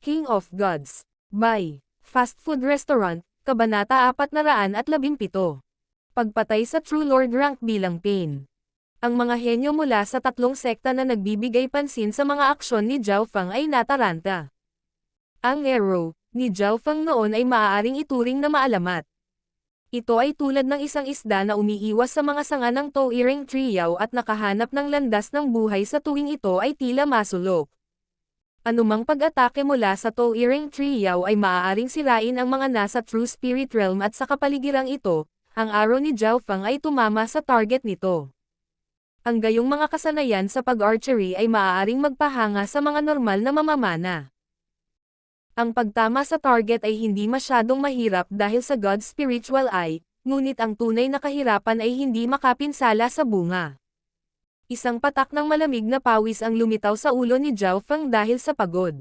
King of Gods. By Fast Food Restaurant, Kabanata 417. Pagpatay sa True Lord rank bilang Pain. Ang mga henyo mula sa tatlong sekta na nagbibigay pansin sa mga aksyon ni Zhao Feng ay nataranta. Ang arrow ni Zhao Feng noon ay maaaring ituring na maalamat. Ito ay tulad ng isang isda na umiiwas sa mga sanga ng towering triyaw at nakahanap ng landas ng buhay sa tuwing ito ay tila masulok. Anumang pag-atake mula sa towering triyaw ay maaaring sirain ang mga nasa True Spirit Realm at sa kapaligirang ito, ang arrow ni Zhao Feng ay tumama sa target nito. Ang gayong mga kasanayan sa pag-archery ay maaaring magpahanga sa mga normal na mamamana. Ang pagtama sa target ay hindi masyadong mahirap dahil sa God's spiritual eye, ngunit ang tunay na kahirapan ay hindi makapinsala sa bunga. Isang patak ng malamig na pawis ang lumitaw sa ulo ni Zhao Feng dahil sa pagod.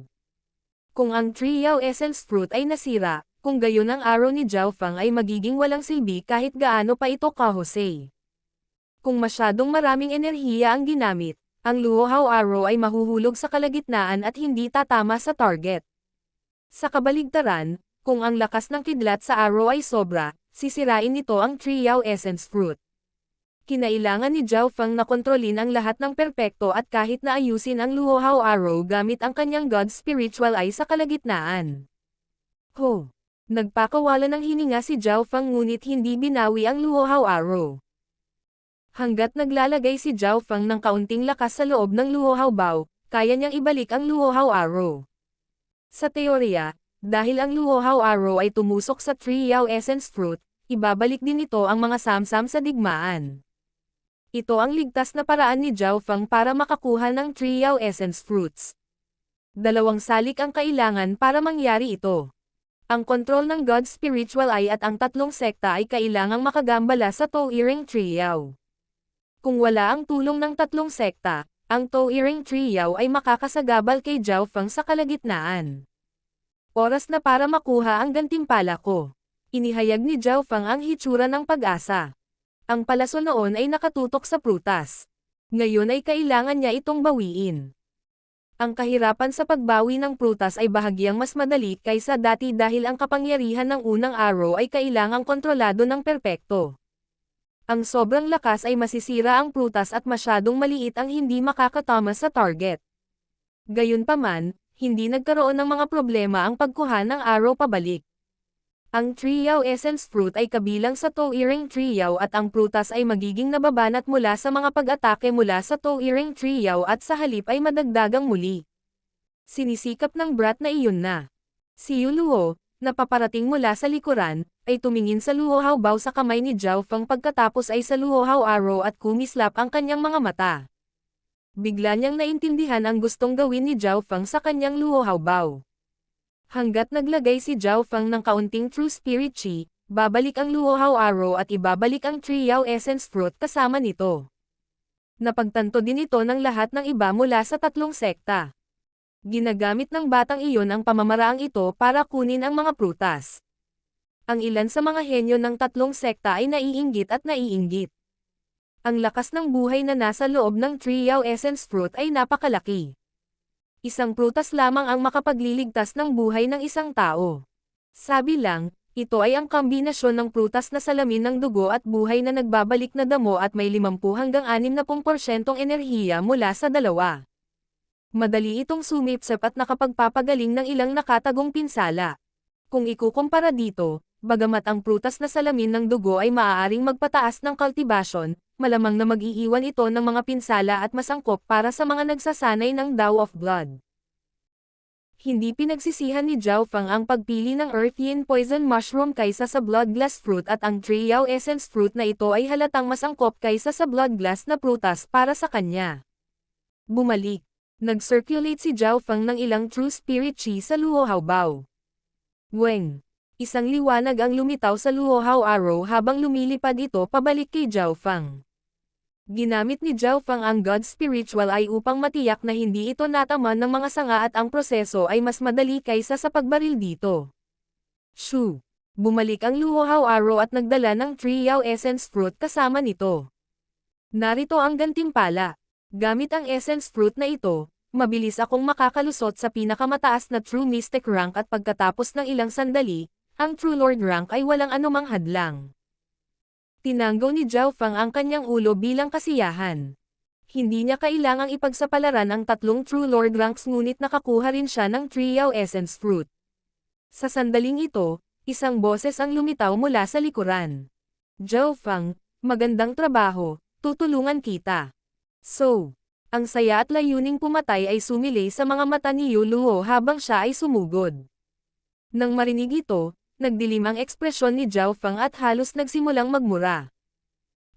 Kung ang Triyaw Essence Fruit ay nasira, kung gayon ang arrow ni Zhao Feng ay magiging walang silbi kahit gaano pa ito kahusay. Kung masyadong maraming enerhiya ang ginamit, ang Luohao arrow ay mahuhulog sa kalagitnaan at hindi tatama sa target. Sa kabaligtaran, kung ang lakas ng kidlat sa arrow ay sobra, sisirain nito ang Triyaw Essence Fruit. Kinailangan ni Zhao Feng na kontrolin ang lahat ng perpekto at kahit na ayusin ang Luohao arrow gamit ang kanyang God's spiritual eye sa kalagitnaan. Nagpakawala ng hininga si Zhao Feng ngunit hindi binawi ang Luohao arrow. Hanggat naglalagay si Zhao Feng ng kaunting lakas sa loob ng Luohao bow, kaya niyang ibalik ang Luohao arrow. Sa teorya, dahil ang Luohao arrow ay tumusok sa Triyaw Essence Fruit, ibabalik din ito ang mga samsam sa digmaan. Ito ang ligtas na paraan ni Zhao Feng para makakuha ng Triyaw Essence Fruits. Dalawang salik ang kailangan para mangyari ito. Ang kontrol ng God's spiritual eye at ang tatlong sekta ay kailangang makagambala sa towering Triyaw. Kung wala ang tulong ng tatlong sekta, ang towering Triyaw ay makakasagabal kay Zhao Feng sa kalagitnaan. Oras na para makuha ang gantimpala ko. Inihayag ni Zhao Feng ang hitsura ng pag-asa. Ang palaso noon ay nakatutok sa prutas. Ngayon ay kailangan niya itong bawiin. Ang kahirapan sa pagbawi ng prutas ay bahagyang mas madali kaysa dati dahil ang kapangyarihan ng unang arrow ay kailangang kontrolado ng perpekto. Ang sobrang lakas ay masisira ang prutas at masyadong maliit ang hindi makakatama sa target. Gayunpaman, hindi nagkaroon ng mga problema ang pagkuha ng arrow pabalik. Ang Triyaw Essence Fruit ay kabilang sa towering Triyaw at ang prutas ay magiging nababanat mula sa mga pag-atake mula sa towering Triyaw at sa halip ay madagdagang muli. Sinisikap ng brat na iyon na. Si Yuluo, na paparating mula sa likuran, ay tumingin sa Luohao bow sa kamay ni Zhao Feng pagkatapos ay sa Luohao arrow at kumislap ang kanyang mga mata. Bigla niyang naintindihan ang gustong gawin ni Zhao Feng sa kanyang Luohao bow. Hanggat naglagay si Zhao Feng ng kaunting True Spirit Chi, babalik ang Luohao arrow at ibabalik ang Triyaw Essence Fruit kasama nito. Napagtanto din ito ng lahat ng iba mula sa tatlong sekta. Ginagamit ng batang iyon ang pamamaraang ito para kunin ang mga prutas. Ang ilan sa mga henyo ng tatlong sekta ay naiinggit at naiinggit. Ang lakas ng buhay na nasa loob ng Triyaw Essence Fruit ay napakalaki. Isang prutas lamang ang makapagliligtas ng buhay ng isang tao. Sabi lang, ito ay ang kombinasyon ng prutas na salamin ng dugo at buhay na nagbabalik na damo at may 50 hanggang 60% enerhiya mula sa dalawa. Madali itong sumipsip at nakapagpapagaling ng ilang nakatagong pinsala. Kung ikukumpara dito, bagamat ang prutas na salamin ng dugo ay maaaring magpataas ng cultivation, malamang na mag-iiwan ito ng mga pinsala at masangkop para sa mga nagsasanay ng Dao of Blood. Hindi pinagsisihan ni Zhao Feng ang pagpili ng Earthian Poison Mushroom kaysa sa Bloodglass Fruit at ang Triyaw Essence Fruit na ito ay halatang masangkop kaysa sa Bloodglass na prutas para sa kanya. Bumalik. Nag-circulate si Zhao Feng ng ilang True Spirit Chi sa Luohao bow. Weng. Isang liwanag ang lumitaw sa Luohao arrow habang lumilipad ito pabalik kay Zhao Feng. Ginamit ni Zhao Feng ang God's spiritual eye upang matiyak na hindi ito nataman ng mga sanga at ang proseso ay mas madali kaysa sa pagbaril dito. Shoo! Bumalik ang Luohao arrow at nagdala ng Triyaw Essence Fruit kasama nito. Narito ang gantimpala. Gamit ang Essence Fruit na ito, mabilis akong makakalusot sa pinakamataas na True Mystic rank at pagkatapos ng ilang sandali, ang True Lord rank ay walang anumang hadlang. Tinanggaw ni Zhao Fang ang kanyang ulo bilang kasiyahan. Hindi niya kailangang ipagsapalaran ang tatlong True Lord ranks ngunit nakakuha rin siya ng Triao Essence Fruit. Sa sandaling ito, isang boses ang lumitaw mula sa likuran. Zhao Fang, magandang trabaho, tutulungan kita. So, ang saya at layuning pumatay ay sumilay sa mga mata ni Yu Luo habang siya ay sumugod. Nang marinig ito, nagdilim ang ekspresyon ni Zhao Fang at halos nagsimulang magmura.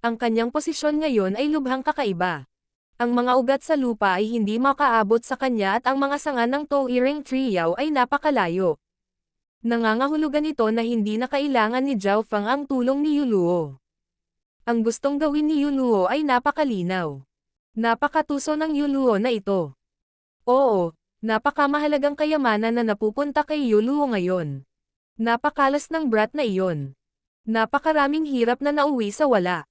Ang kanyang posisyon ngayon ay lubhang kakaiba. Ang mga ugat sa lupa ay hindi makaabot sa kanya at ang mga sanga ng Towering Triao ay napakalayo. Nangangahulugan ito na hindi na kailangan ni Zhao Fang ang tulong ni Yu Luo. Ang gustong gawin ni Yu Luo ay napakalinaw. Napakatuso ng Yu Luo na ito. Oo, napakamahalagang kayamanan na napupunta kay Yu Luo ngayon. Napakalas ng brat na iyon. Napakaraming hirap na nauwi sa wala.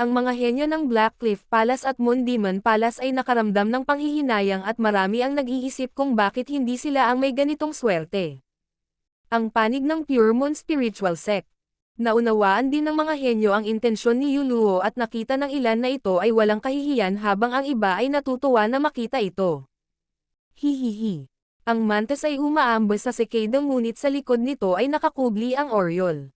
Ang mga henyo ng Blackcliff Palace at Moon Demon Palace ay nakaramdam ng panghihinayang at marami ang nag-iisip kung bakit hindi sila ang may ganitong swerte. Ang panig ng Pure Moon Spiritual Sect. Naunawaan din ng mga henyo ang intensyon ni Yu Luo at nakita ng ilan na ito ay walang kahihiyan habang ang iba ay natutuwa na makita ito. Hihihi. Ang mantis ay umaambas sa cicada ngunit sa likod nito ay nakakubli ang Oriole.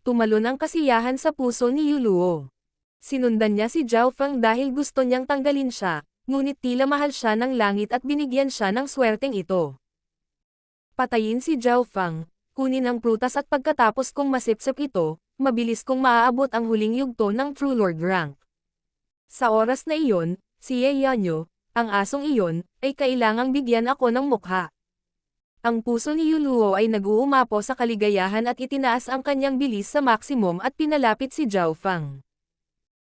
Tumalon ang kasiyahan sa puso ni Yu Luo. Sinundan niya si Zhao Fang dahil gusto niyang tanggalin siya, ngunit tila mahal siya ng langit at binigyan siya ng swerteng ito. Patayin si Zhao Fang. Kunin ang prutas at pagkatapos kong masipsip ito, mabilis kong maaabot ang huling yugto ng True Lord rank. Sa oras na iyon, si Ye Yanyo, ang asong iyon, ay kailangang bigyan ako ng mukha. Ang puso ni Yu Luo ay nag-uumapo sa kaligayahan at itinaas ang kanyang bilis sa maximum at pinalapit si Zhao Fang.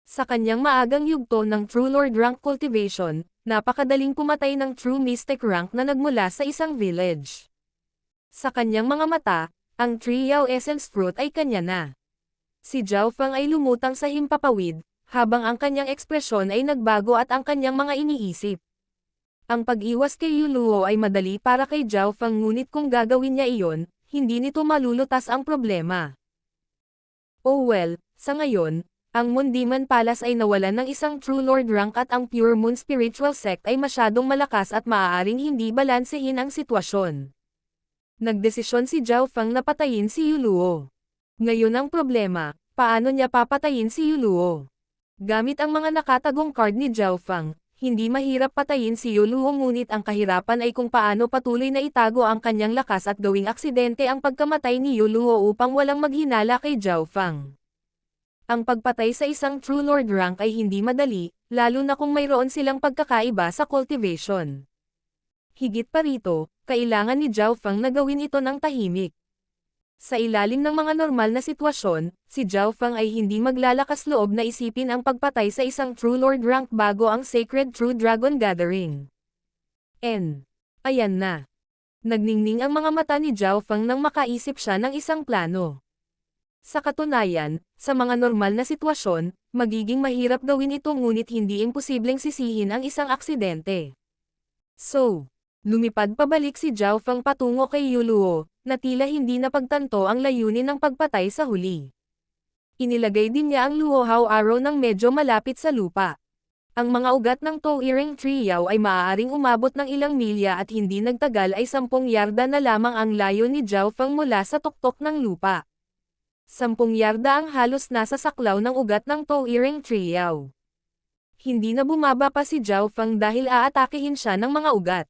Sa kanyang maagang yugto ng True Lord rank cultivation, napakadaling pumatay ng True Mystic rank na nagmula sa isang village. Sa kanyang mga mata, ang Triao Essence Fruit ay kanya na. Si Zhao Fang ay lumutang sa himpapawid, habang ang kanyang ekspresyon ay nagbago at ang kanyang mga iniisip. Ang pag-iwas kay Yu Luo ay madali para kay Zhao Fang ngunit kung gagawin niya iyon, hindi nito malulutas ang problema. Oh well, sa ngayon, ang Moon Demon Palace ay nawalan ng isang True Lord rank at ang Pure Moon Spiritual Sect ay masyadong malakas at maaaring hindi balansehin ang sitwasyon. Nagdesisyon si Zhao Fang na patayin si Yu Luo. Ngayon ang problema, paano niya papatayin si Yu Luo? Gamit ang mga nakatagong card ni Zhao Fang, hindi mahirap patayin si Yu Luo ngunit ang kahirapan ay kung paano patuloy na itago ang kanyang lakas at gawing aksidente ang pagkamatay ni Yu Luo upang walang maghinala kay Zhao Fang. Ang pagpatay sa isang True Lord rank ay hindi madali, lalo na kung mayroon silang pagkakaiba sa cultivation. Higit pa rito, kailangan ni Zhao Fang na gawin ito ng tahimik. Sa ilalim ng mga normal na sitwasyon, si Zhao Fang ay hindi maglalakas loob na isipin ang pagpatay sa isang True Lord rank bago ang Sacred True Dragon Gathering. Ayan na. Nagningning ang mga mata ni Zhao Fang nang makaisip siya ng isang plano. Sa katunayan, sa mga normal na sitwasyon, magiging mahirap gawin ito ngunit hindi imposibleng sisihin ang isang aksidente. So, lumipad pabalik si Zhao Fang patungo kay Yu Luo, na tila hindi napagtanto ang layunin ng pagpatay sa huli. Inilagay din niya ang Luohao Arrow ng medyo malapit sa lupa. Ang mga ugat ng Towering Triao ay maaaring umabot ng ilang milya at hindi nagtagal ay 10 yarda na lamang ang layo ni Zhao Fang mula sa tuktok ng lupa. 10 yarda ang halos nasa saklaw ng ugat ng Towering Triao. Hindi na bumaba pa si Zhao Fang dahil aatakehin siya ng mga ugat.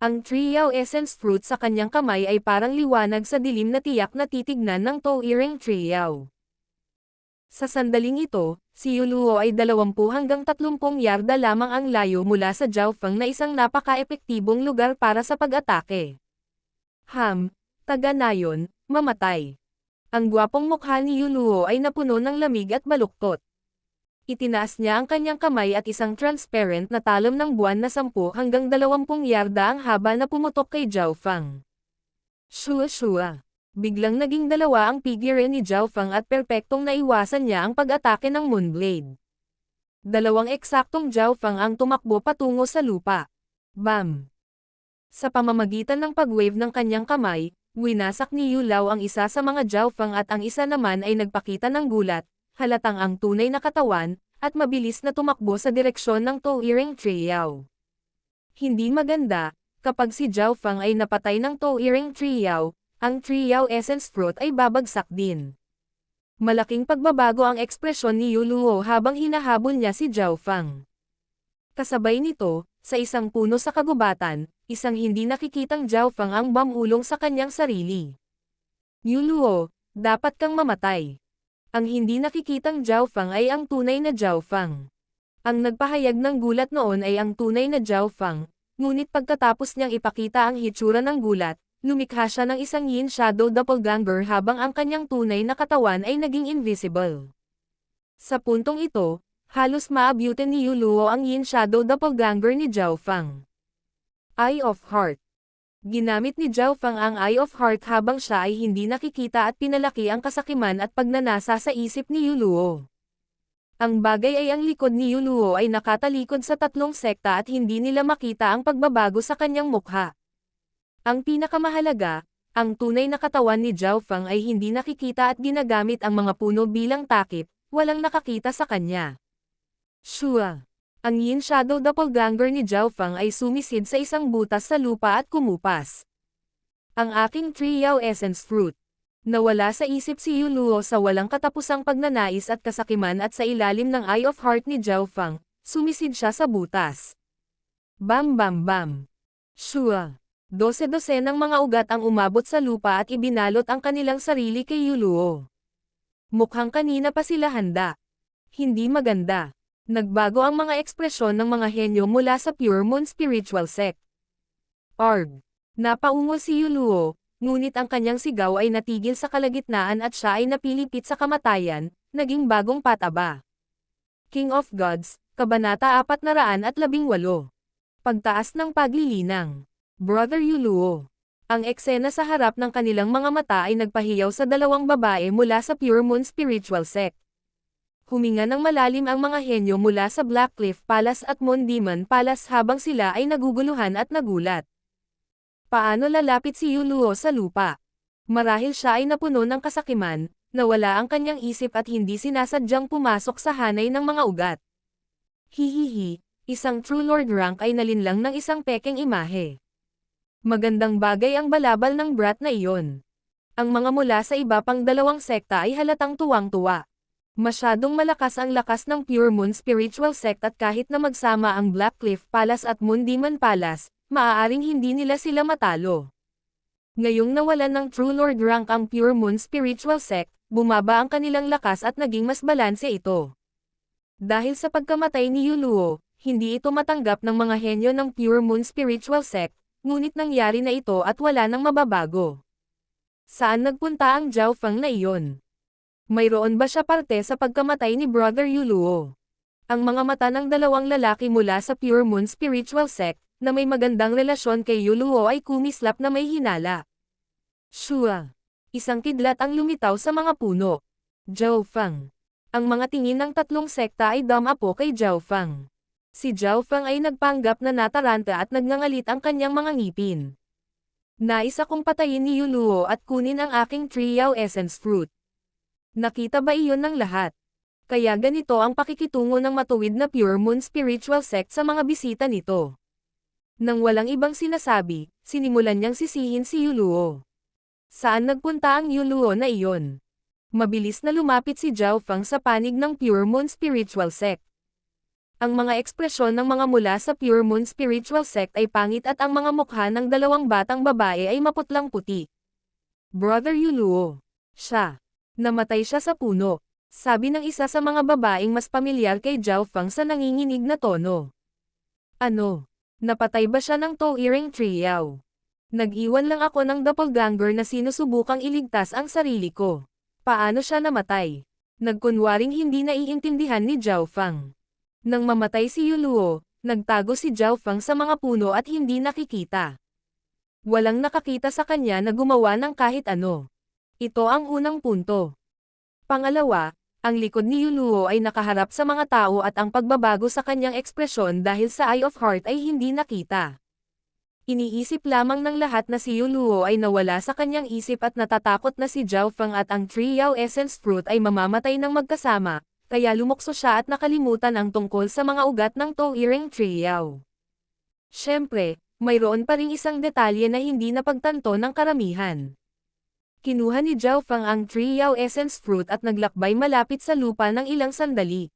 Ang Triao Essence Fruit sa kanyang kamay ay parang liwanag sa dilim na tiyak na titignan ng Towering Triao. Sa sandaling ito, si Yu Luo ay 20 hanggang 30 yarda lamang ang layo mula sa Zhao Fang na isang napaka-epektibong lugar para sa pag-atake. Taga-nayon, mamatay. Ang gwapong mukha ni Yu Luo ay napuno ng lamig at baluktot. Itinaas niya ang kanyang kamay at isang transparent na talon ng buwan na 10 hanggang 20 yarda ang haba na pumutok kay Zhao Fang. Shua. Biglang naging dalawa ang figure ni Zhao Fang at perpektong naiwasan niya ang pag-atake ng Moonblade. Dalawang eksaktong Zhao Fang ang tumakbo patungo sa lupa. Bam! Sa pamamagitan ng pag-wave ng kanyang kamay, winasak ni Yu Lao ang isa sa mga Jiaofang at ang isa naman ay nagpakita ng gulat, halatang ang tunay na katawan, at mabilis na tumakbo sa direksyon ng Touiring Triao. Hindi maganda, kapag si Jiaofang ay napatay ng Touiring Triao, ang Triao Essence Fruit ay babagsak din. Malaking pagbabago ang ekspresyon ni Yu Luo habang hinahabol niya si Jiaofang. Kasabay nito, sa isang puno sa kagubatan, isang hindi nakikitang Jiaofang ang bumulong sa kanyang sarili. Yu Luo, dapat kang mamatay. Ang hindi nakikitang Jiaofang ay ang tunay na Jiaofang. Ang nagpahayag ng gulat noon ay ang tunay na Jiaofang, ngunit pagkatapos niyang ipakita ang hitsura ng gulat, lumikha siya ng isang Yin Shadow Doppelganger habang ang kanyang tunay na katawan ay naging invisible. Sa puntong ito, halos maabutin ni Yu Luo ang Yin Shadow Doppelganger ni Jiaofang. Eye of Heart. Ginamit ni Jiaofang ang Eye of Heart habang siya ay hindi nakikita at pinalaki ang kasakiman at pagnanasa sa isip ni Yu Luo. Ang bagay ay ang likod ni Yu Luo ay nakatalikod sa tatlong sekta at hindi nila makita ang pagbabago sa kanyang mukha. Ang pinakamahalaga, ang tunay na katawan ni Jiaofang ay hindi nakikita at ginagamit ang mga puno bilang takip, walang nakakita sa kanya. Shua. Ang Yin Shadow Doppelganger ni Jiaofang ay sumisid sa isang butas sa lupa at kumupas. Ang aking Triao Essence Fruit. Nawala sa isip si Yu Luo sa walang katapusang pagnanais at kasakiman at sa ilalim ng Eye of Heart ni Jiaofang, sumisid siya sa butas. Bam bam bam. Shua. Dose-dosenang mga ugat ang umabot sa lupa at ibinalot ang kanilang sarili kay Yu Luo. Mukhang kanina pa sila handa. Hindi maganda. Nagbago ang mga ekspresyon ng mga henyo mula sa Pure Moon Spiritual Sect. Arg! Napaungol si Yu Luo, ngunit ang kanyang sigaw ay natigil sa kalagitnaan at siya ay napilipit sa kamatayan, naging bagong pataba. King of Gods, Kabanata 418. Pagtaas ng paglilinang. Brother Yu Luo. Ang eksena sa harap ng kanilang mga mata ay nagpahiyaw sa dalawang babae mula sa Pure Moon Spiritual Sect. Huminga ng malalim ang mga henyo mula sa Blackcliff Palace at Moon Demon Palace habang sila ay naguguluhan at nagulat. Paano lalapit si Yu Luo sa lupa? Marahil siya ay napuno ng kasakiman, nawala ang kanyang isip at hindi sinasadyang pumasok sa hanay ng mga ugat. Hihihi, isang True Lord rank ay nalinlang ng isang pekeng imahe. Magandang bagay ang balabal ng brat na iyon. Ang mga mula sa iba pang dalawang sekta ay halatang tuwang-tuwa. Masyadong malakas ang lakas ng Pure Moon Spiritual Sect at kahit na magsama ang Blackcliff Palace at Moon Demon Palace, maaaring hindi nila sila matalo. Ngayong nawalan ng True Lord rank ang Pure Moon Spiritual Sect, bumaba ang kanilang lakas at naging mas balanse ito. Dahil sa pagkamatay ni Yu Luo, hindi ito matanggap ng mga henyo ng Pure Moon Spiritual Sect, ngunit nangyari na ito at wala nang mababago. Saan nagpunta ang Jiaofang na iyon? Mayroon ba siya parte sa pagkamatay ni Brother Yu Luo? Ang mga mata ng dalawang lalaki mula sa Pure Moon Spiritual Sect, na may magandang relasyon kay Yu Luo ay kumislap na may hinala. Shua. Isang kidlat ang lumitaw sa mga puno. Jiaofang. Ang mga tingin ng tatlong sekta ay dumapo kay Jiaofang. Si Jiaofang ay nagpanggap na nataranta at nagngangalit ang kanyang mga ngipin. Nais akong patayin ni Yu Luo at kunin ang aking Triao Essence Fruit. Nakita ba iyon ng lahat? Kaya ganito ang pakikitungo ng matuwid na Pure Moon Spiritual Sect sa mga bisita nito. Nang walang ibang sinasabi, sinimulan niyang sisihin si Yu Luo. Saan nagpunta ang Yu Luo na iyon? Mabilis na lumapit si Jiaofang sa panig ng Pure Moon Spiritual Sect. Ang mga ekspresyon ng mga mula sa Pure Moon Spiritual Sect ay pangit at ang mga mukha ng dalawang batang babae ay maputlang puti. Brother Yu Luo. Siya. Namatay siya sa puno. Sabi ng isa sa mga babaeng mas pamilyar kay Jiaofang sa nanginginig na tono. Ano? Napatay ba siya ng Touiring Triao? Nag-iwan lang ako ng doppelganger na sinusubukang iligtas ang sarili ko. Paano siya namatay? Nagkunwaring hindi naiintindihan ni Jiaofang. Nang mamatay si Yu Luo, nagtago si Jiaofang sa mga puno at hindi nakikita. Walang nakakita sa kanya na gumawa ng kahit ano. Ito ang unang punto. Pangalawa, ang likod ni Yu Luo ay nakaharap sa mga tao at ang pagbabago sa kanyang ekspresyon dahil sa Eye of Heart ay hindi nakita. Iniisip lamang ng lahat na si Yuluo ay nawala sa kanyang isip at natatakot na si Zhao Feng at ang Triao Essence Fruit ay mamamatay ng magkasama, kaya lumukso siya at nakalimutan ang tungkol sa mga ugat ng Touring Triao. Siyempre, mayroon pa ring isang detalye na hindi napagtanto ng karamihan. Kinuha ni Zhao Feng ang Triao Essence Fruit at naglakbay malapit sa lupa ng ilang sandali.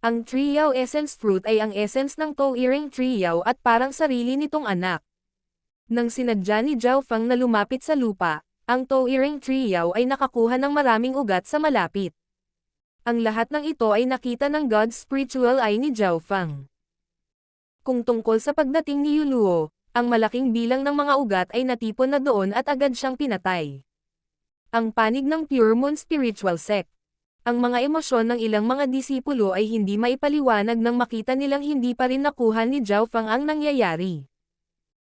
Ang Triao Essence Fruit ay ang essence ng Touring Triao at parang sarili nitong anak. Nang sinadya ni Zhao Feng na lumapit sa lupa, ang Touring Triao ay nakakuha ng maraming ugat sa malapit. Ang lahat ng ito ay nakita ng God's spiritual eye ni Zhao Feng. Kung tungkol sa pagdating ni Yuluo, ang malaking bilang ng mga ugat ay natipon na doon at agad siyang pinatay. Ang panig ng Pure Moon Spiritual Sect. Ang mga emosyon ng ilang mga disipulo ay hindi maipaliwanag nang makita nilang hindi pa rin nakuha ni Zhao Feng ang nangyayari.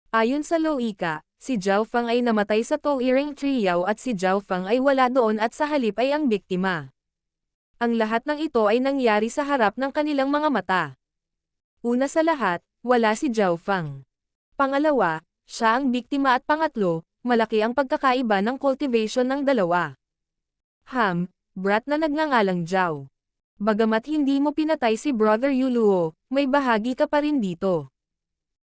Ayon sa Loika, si Zhao Feng ay namatay sa Touring Triao at si Zhao Feng ay wala doon at sa halip ay ang biktima. Ang lahat ng ito ay nangyari sa harap ng kanilang mga mata. Una sa lahat, wala si Zhao Feng. Pangalawa, siya ang biktima at pangatlo, malaki ang pagkakaiba ng cultivation ng dalawa. Brat na nagngangalang Zhao. Bagamat hindi mo pinatay si Brother Yuluo, may bahagi ka pa rin dito.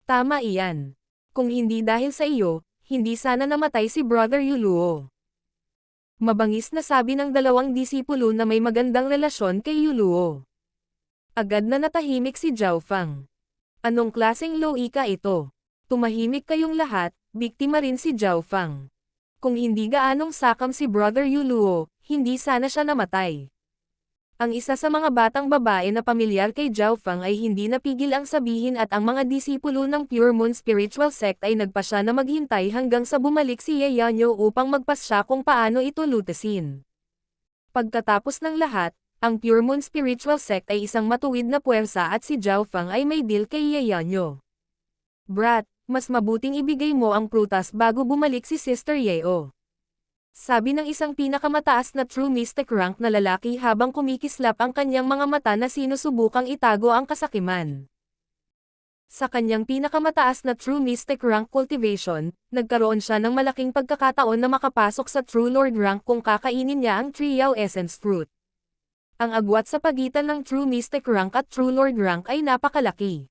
Tama iyan. Kung hindi dahil sa iyo, hindi sana namatay si Brother Yuluo. Mabangis na sabi ng dalawang disipulo na may magandang relasyon kay Yuluo. Agad na natahimik si Zhao Feng. Anong klaseng loika ito? Tumahimik kayong lahat, biktima rin si Zhao Feng. Kung hindi gaanong sakam si Brother Yuluo, hindi sana siya namatay. Ang isa sa mga batang babae na pamilyar kay Zhao Feng ay hindi napigil ang sabihin at ang mga disipulo ng Pure Moon Spiritual Sect ay nagpasya na maghintay hanggang sa bumalik si Yeonyo upang magpasya kung paano ito lutasin. Pagkatapos ng lahat, ang Pure Moon Spiritual Sect ay isang matuwid na puwersa at si Zhao Feng ay may deal kay Yeonyo. Brat, mas mabuting ibigay mo ang prutas bago bumalik si Sister Yeo. Sabi ng isang pinakamataas na True Mystic rank na lalaki habang kumikislap ang kanyang mga mata na sinusubukang itago ang kasakiman. Sa kanyang pinakamataas na True Mystic rank cultivation, nagkaroon siya ng malaking pagkakataon na makapasok sa True Lord rank kung kakainin niya ang Triao Essence Fruit. Ang agwat sa pagitan ng True Mystic rank at True Lord rank ay napakalaki.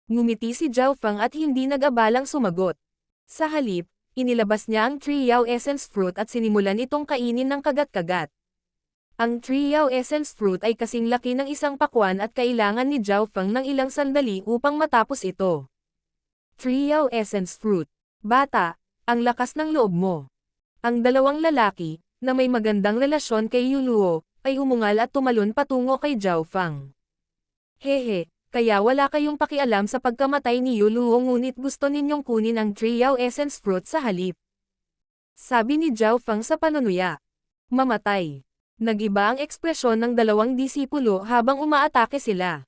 Ngumiti si Zhao Feng at hindi nag-abalang sumagot. Sa halip, inilabas niya ang Triao Essence Fruit at sinimulan itong kainin ng kagat-kagat. Ang Triao Essence Fruit ay kasing laki ng isang pakwan at kailangan ni Zhao Feng ng ilang sandali upang matapos ito. Triao Essence Fruit. Bata, ang lakas ng loob mo. Ang dalawang lalaki, na may magandang relasyon kay Yuluo, ay umungal at tumalon patungo kay Zhao Feng. Hehe. Kaya wala kayong pakialam sa pagkamatay ni Yuluo ngunit gusto ninyong kunin ang Triao Essence Fruit sa halip. Sabi ni Zhao Feng sa panunuya. Mamatay. Nag-iba ang ekspresyon ng dalawang disipulo habang umaatake sila.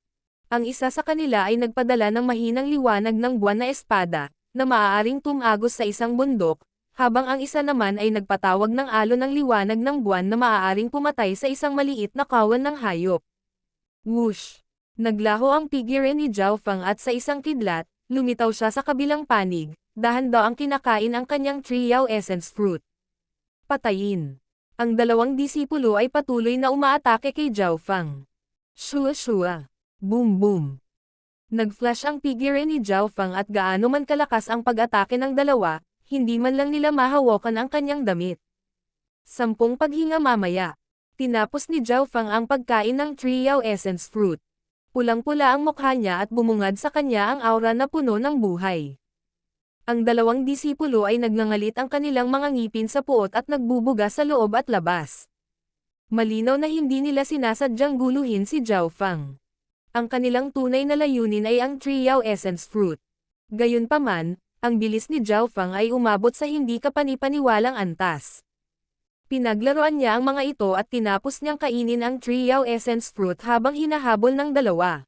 Ang isa sa kanila ay nagpadala ng mahinang liwanag ng buwan na espada, na maaaring tumagos sa isang bundok, habang ang isa naman ay nagpatawag ng alon ng liwanag ng buwan na maaaring pumatay sa isang maliit na kawan ng hayop. Whoosh! Naglaho ang figure ni Zhao Feng at sa isang kidlat, lumitaw siya sa kabilang panig, dahan-daw ang kinakain ang kanyang Triao Essence Fruit. Patayin. Ang dalawang disipulo ay patuloy na umaatake kay Zhao Feng. Shua-shua. Boom boom. Nag-flash ang figure ni Zhao Feng at gaano man kalakas ang pag-atake ng dalawa, hindi man lang nila mahawakan ang kanyang damit. 10 paghinga mamaya. Tinapos ni Zhao Feng ang pagkain ng Triao Essence Fruit. Pulang-pula ang mukha niya at bumungad sa kanya ang aura na puno ng buhay. Ang dalawang disipulo ay nagngangalit ang kanilang mga ngipin sa puot at nagbubuga sa loob at labas. Malinaw na hindi nila sinasadyang guluhin si Zhao Feng. Ang kanilang tunay na layunin ay ang Triao Essence Fruit. Gayunpaman, ang bilis ni Zhao Feng ay umabot sa hindi kapanipaniwalang antas. Pinaglaruan niya ang mga ito at tinapos niyang kainin ang Triao Essence Fruit habang hinahabol ng dalawa.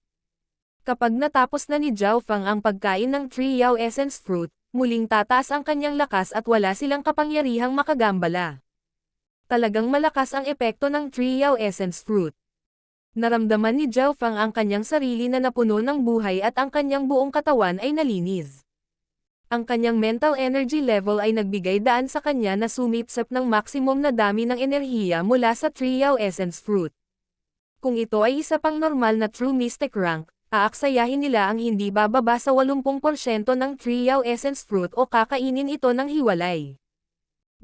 Kapag natapos na ni Zhao Feng ang pagkain ng Triao Essence Fruit, muling tataas ang kanyang lakas at wala silang kapangyarihang makagambala. Talagang malakas ang epekto ng Triao Essence Fruit. Naramdaman ni Zhao Feng ang kanyang sarili na napuno ng buhay at ang kanyang buong katawan ay nalinis. Ang kanyang mental energy level ay nagbigay daan sa kanya na sumipsap ng maximum na dami ng enerhiya mula sa Triao Essence Fruit. Kung ito ay isa pang normal na True Mystic rank, aaksayahin nila ang hindi bababa sa 80% ng Triao Essence Fruit o kakainin ito ng hiwalay.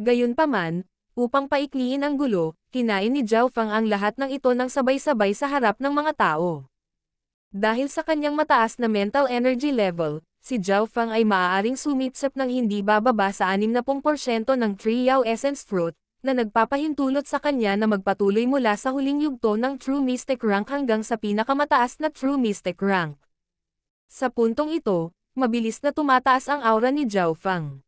Gayunpaman, upang paikliin ang gulo, kinain ni Zhao Feng ang lahat ng ito ng sabay-sabay sa harap ng mga tao. Dahil sa kanyang mataas na mental energy level, si Zhao Feng ay maaaring sumipsap ng hindi bababa sa 60% ng Triao Essence Fruit, na nagpapahintulot sa kanya na magpatuloy mula sa huling yugto ng True Mystic Rank hanggang sa pinakamataas na True Mystic Rank. Sa puntong ito, mabilis na tumataas ang aura ni Zhao Feng.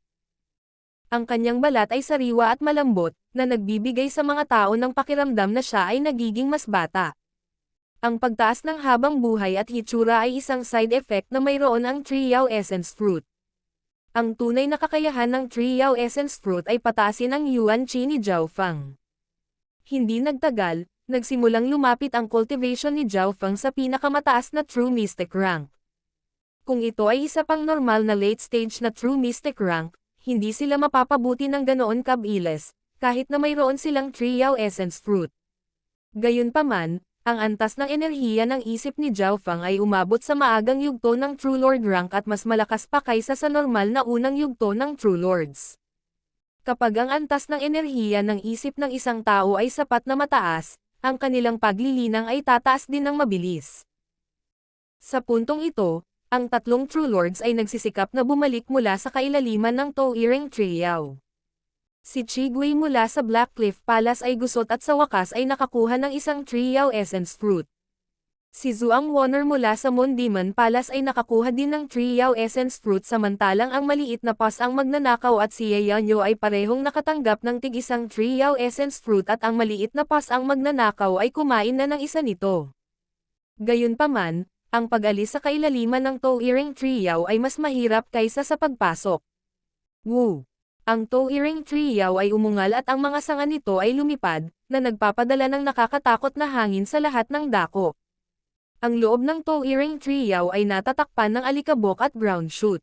Ang kanyang balat ay sariwa at malambot, na nagbibigay sa mga tao ng pakiramdam na siya ay nagiging mas bata. Ang pagtaas ng habang buhay at hitsura ay isang side effect na mayroon ang Triao Essence Fruit. Ang tunay na kakayahan ng Triao Essence Fruit ay pataasin ang Yuan Qi ni Zhao Feng. Hindi nagtagal, nagsimulang lumapit ang cultivation ni Zhao Feng sa pinakamataas na True Mystic Rank. Kung ito ay isa pang normal na late stage na True Mystic Rank, hindi sila mapapabuti ng ganoon kabilis, kahit na mayroon silang Triao Essence Fruit. Gayunpaman, ang antas ng enerhiya ng isip ni Zhao Feng ay umabot sa maagang yugto ng True Lord rank at mas malakas pa kaysa sa normal na unang yugto ng True Lords. Kapag ang antas ng enerhiya ng isip ng isang tao ay sapat na mataas, ang kanilang paglilinang ay tataas din ng mabilis. Sa puntong ito, ang tatlong True Lords ay nagsisikap na bumalik mula sa kailaliman ng Towering Triao. Si Qigui mula sa Black Cliff Palace ay gusot at sa wakas ay nakakuha ng isang Triao Essence Fruit. Si Zhuang Wonner mula sa Moon Demon Palace ay nakakuha din ng Triao Essence Fruit samantalang ang maliit na pas ang magnanakaw at si Yeyanyo ay parehong nakatanggap ng tig-isang Triao Essence Fruit at ang maliit na pas ang magnanakaw ay kumain na ng isa nito. Gayunpaman, ang pag-alis sa kailaliman ng Towering Triao ay mas mahirap kaysa sa pagpasok. Woo! Ang Towering Triao ay umungal at ang mga sanga nito ay lumipad, na nagpapadala ng nakakatakot na hangin sa lahat ng dako. Ang loob ng Towering Triao ay natatakpan ng alikabok at ground shoot.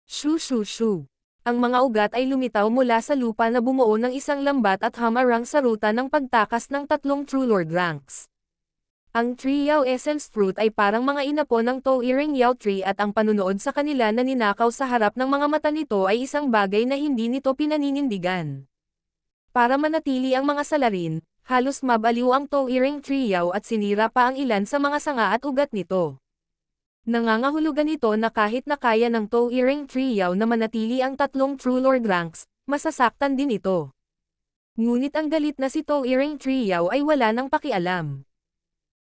Shoo shoo shoo. Ang mga ugat ay lumitaw mula sa lupa na bumuo ng isang lambat at hamarang sa ruta ng pagtakas ng tatlong True Lord ranks. Ang Triao Essence Fruit ay parang mga inapo ng Towering Yao Tree at ang panunood sa kanila na ninakaw sa harap ng mga mata nito ay isang bagay na hindi nito pinaninindigan. Para manatili ang mga salarin, halos mabaliw ang Towering Triao at sinira pa ang ilan sa mga sanga at ugat nito. Nangangahulugan ito na kahit na kaya ng Towering Triao na manatili ang tatlong True Lord ranks, masasaktan din ito. Ngunit ang galit na si Towering Triao ay wala nang pakialam.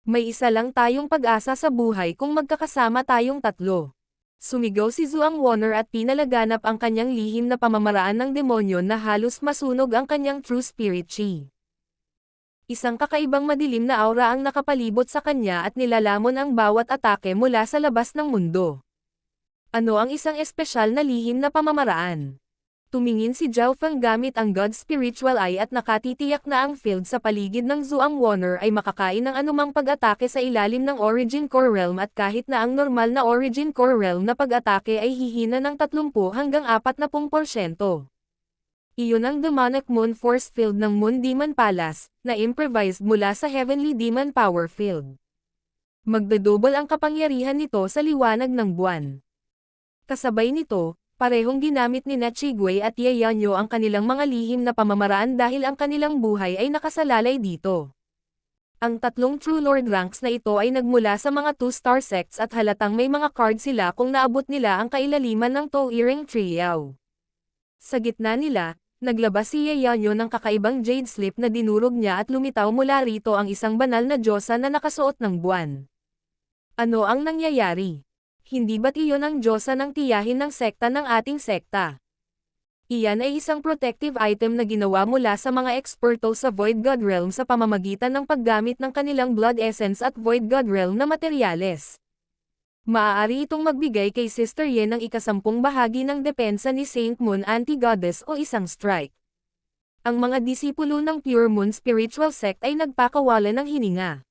May isa lang tayong pag-asa sa buhay kung magkakasama tayong tatlo. Sumigaw si Zhuang Wonner at pinalaganap ang kanyang lihim na pamamaraan ng demonyo na halos masunog ang kanyang True Spirit Chi. Isang kakaibang madilim na aura ang nakapalibot sa kanya at nilalamon ang bawat atake mula sa labas ng mundo. Ano ang isang espesyal na lihim na pamamaraan? Tumingin si Zhao Feng gamit ang God's Spiritual Eye at nakatitiyak na ang field sa paligid ng Zhuang Wonner ay makakain ng anumang pag-atake sa ilalim ng Origin Core Realm at kahit na ang normal na Origin Core Realm na pag-atake ay hihina ng 30 hanggang 40%. Iyon ang Demonic Moon Force Field ng Moon Demon Palace, na improvised mula sa Heavenly Demon Power Field. Magdodouble ang kapangyarihan nito sa liwanag ng buwan. Kasabay nito, parehong ginamit ni Qigui at Yeyanyo ang kanilang mga lihim na pamamaraan dahil ang kanilang buhay ay nakasalalay dito. Ang tatlong True Lord ranks na ito ay nagmula sa mga 2-star sects at halatang may mga card sila kung naabot nila ang kailaliman ng Towering Triao. Sa gitna nila, naglabas si Yeyanyo ng kakaibang jade slip na dinurog niya at lumitaw mula rito ang isang banal na diyosa na nakasuot ng buwan. Ano ang nangyayari? Hindi ba't iyon ang diyosa ng tiyahin ng sekta ng ating sekta? Iyan ay isang protective item na ginawa mula sa mga eksperto sa Void God Realm sa pamamagitan ng paggamit ng kanilang Blood Essence at Void God Realm na materyales. Maaari itong magbigay kay Sister Yen ng ika-10 bahagi ng depensa ni Saint Moon Anti-Goddess o isang strike. Ang mga disipulo ng Pure Moon Spiritual Sect ay nagpakawalan ng hininga.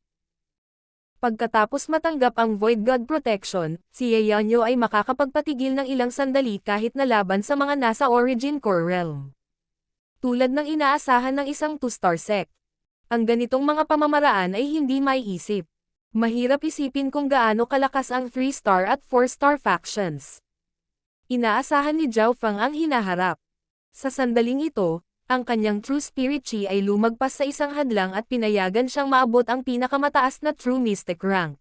Pagkatapos matanggap ang Void God Protection, si Yeonyo ay makakapagpatigil ng ilang sandali kahit na laban sa mga nasa Origin Core Realm. Tulad ng inaasahan ng isang 2-star sect. Ang ganitong mga pamamaraan ay hindi maiisip. Mahirap isipin kung gaano kalakas ang 3-star at 4-star factions. Inaasahan ni Zhao Feng ang hinaharap. Sa sandaling ito, ang kanyang True Spirit Chi ay lumagpas sa isang hadlang at pinayagan siyang maabot ang pinakamataas na True Mystic rank.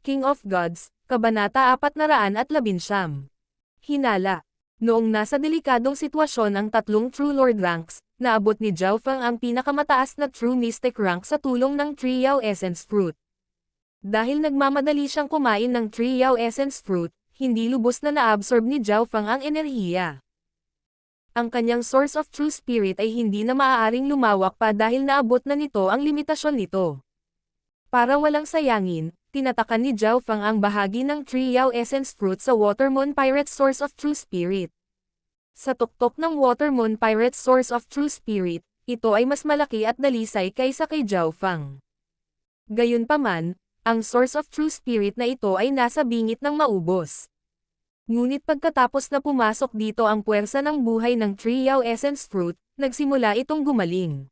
King of Gods, Kabanata 419. Hinala. Noong nasa delikadong sitwasyon ang tatlong True Lord ranks, naabot ni Zhao Feng ang pinakamataas na True Mystic rank sa tulong ng Triao Essence Fruit. Dahil nagmamadali siyang kumain ng Triao Essence Fruit, hindi lubos na naabsorb ni Zhao Feng ang enerhiya. Ang kanyang source of true spirit ay hindi na maaaring lumawak pa dahil naabot na nito ang limitasyon nito. Para walang sayangin, tinatakan ni Zhao Feng ang bahagi ng Triao Essence Fruit sa Watermoon Pirate Source of True Spirit. Sa tuktok ng Watermoon Pirate Source of True Spirit, ito ay mas malaki at dalisay kaysa kay Zhao Feng. Gayunpaman, ang Source of True Spirit na ito ay nasa bingit ng maubos. Ngunit pagkatapos na pumasok dito ang puwersa ng buhay ng Triao Essence Fruit, nagsimula itong gumaling.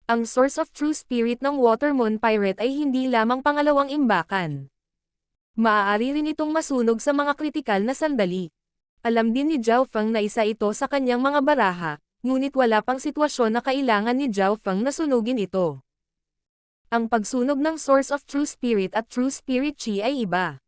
Ang source of true spirit ng Watermoon Pirate ay hindi lamang pangalawang imbakan. Maaari rin itong masunog sa mga kritikal na sandali. Alam din ni Zhao Feng na isa ito sa kanyang mga baraha, ngunit wala pang sitwasyon na kailangan ni Zhao Feng na sunugin ito. Ang pagsunog ng source of true spirit at true spirit chi ay iba.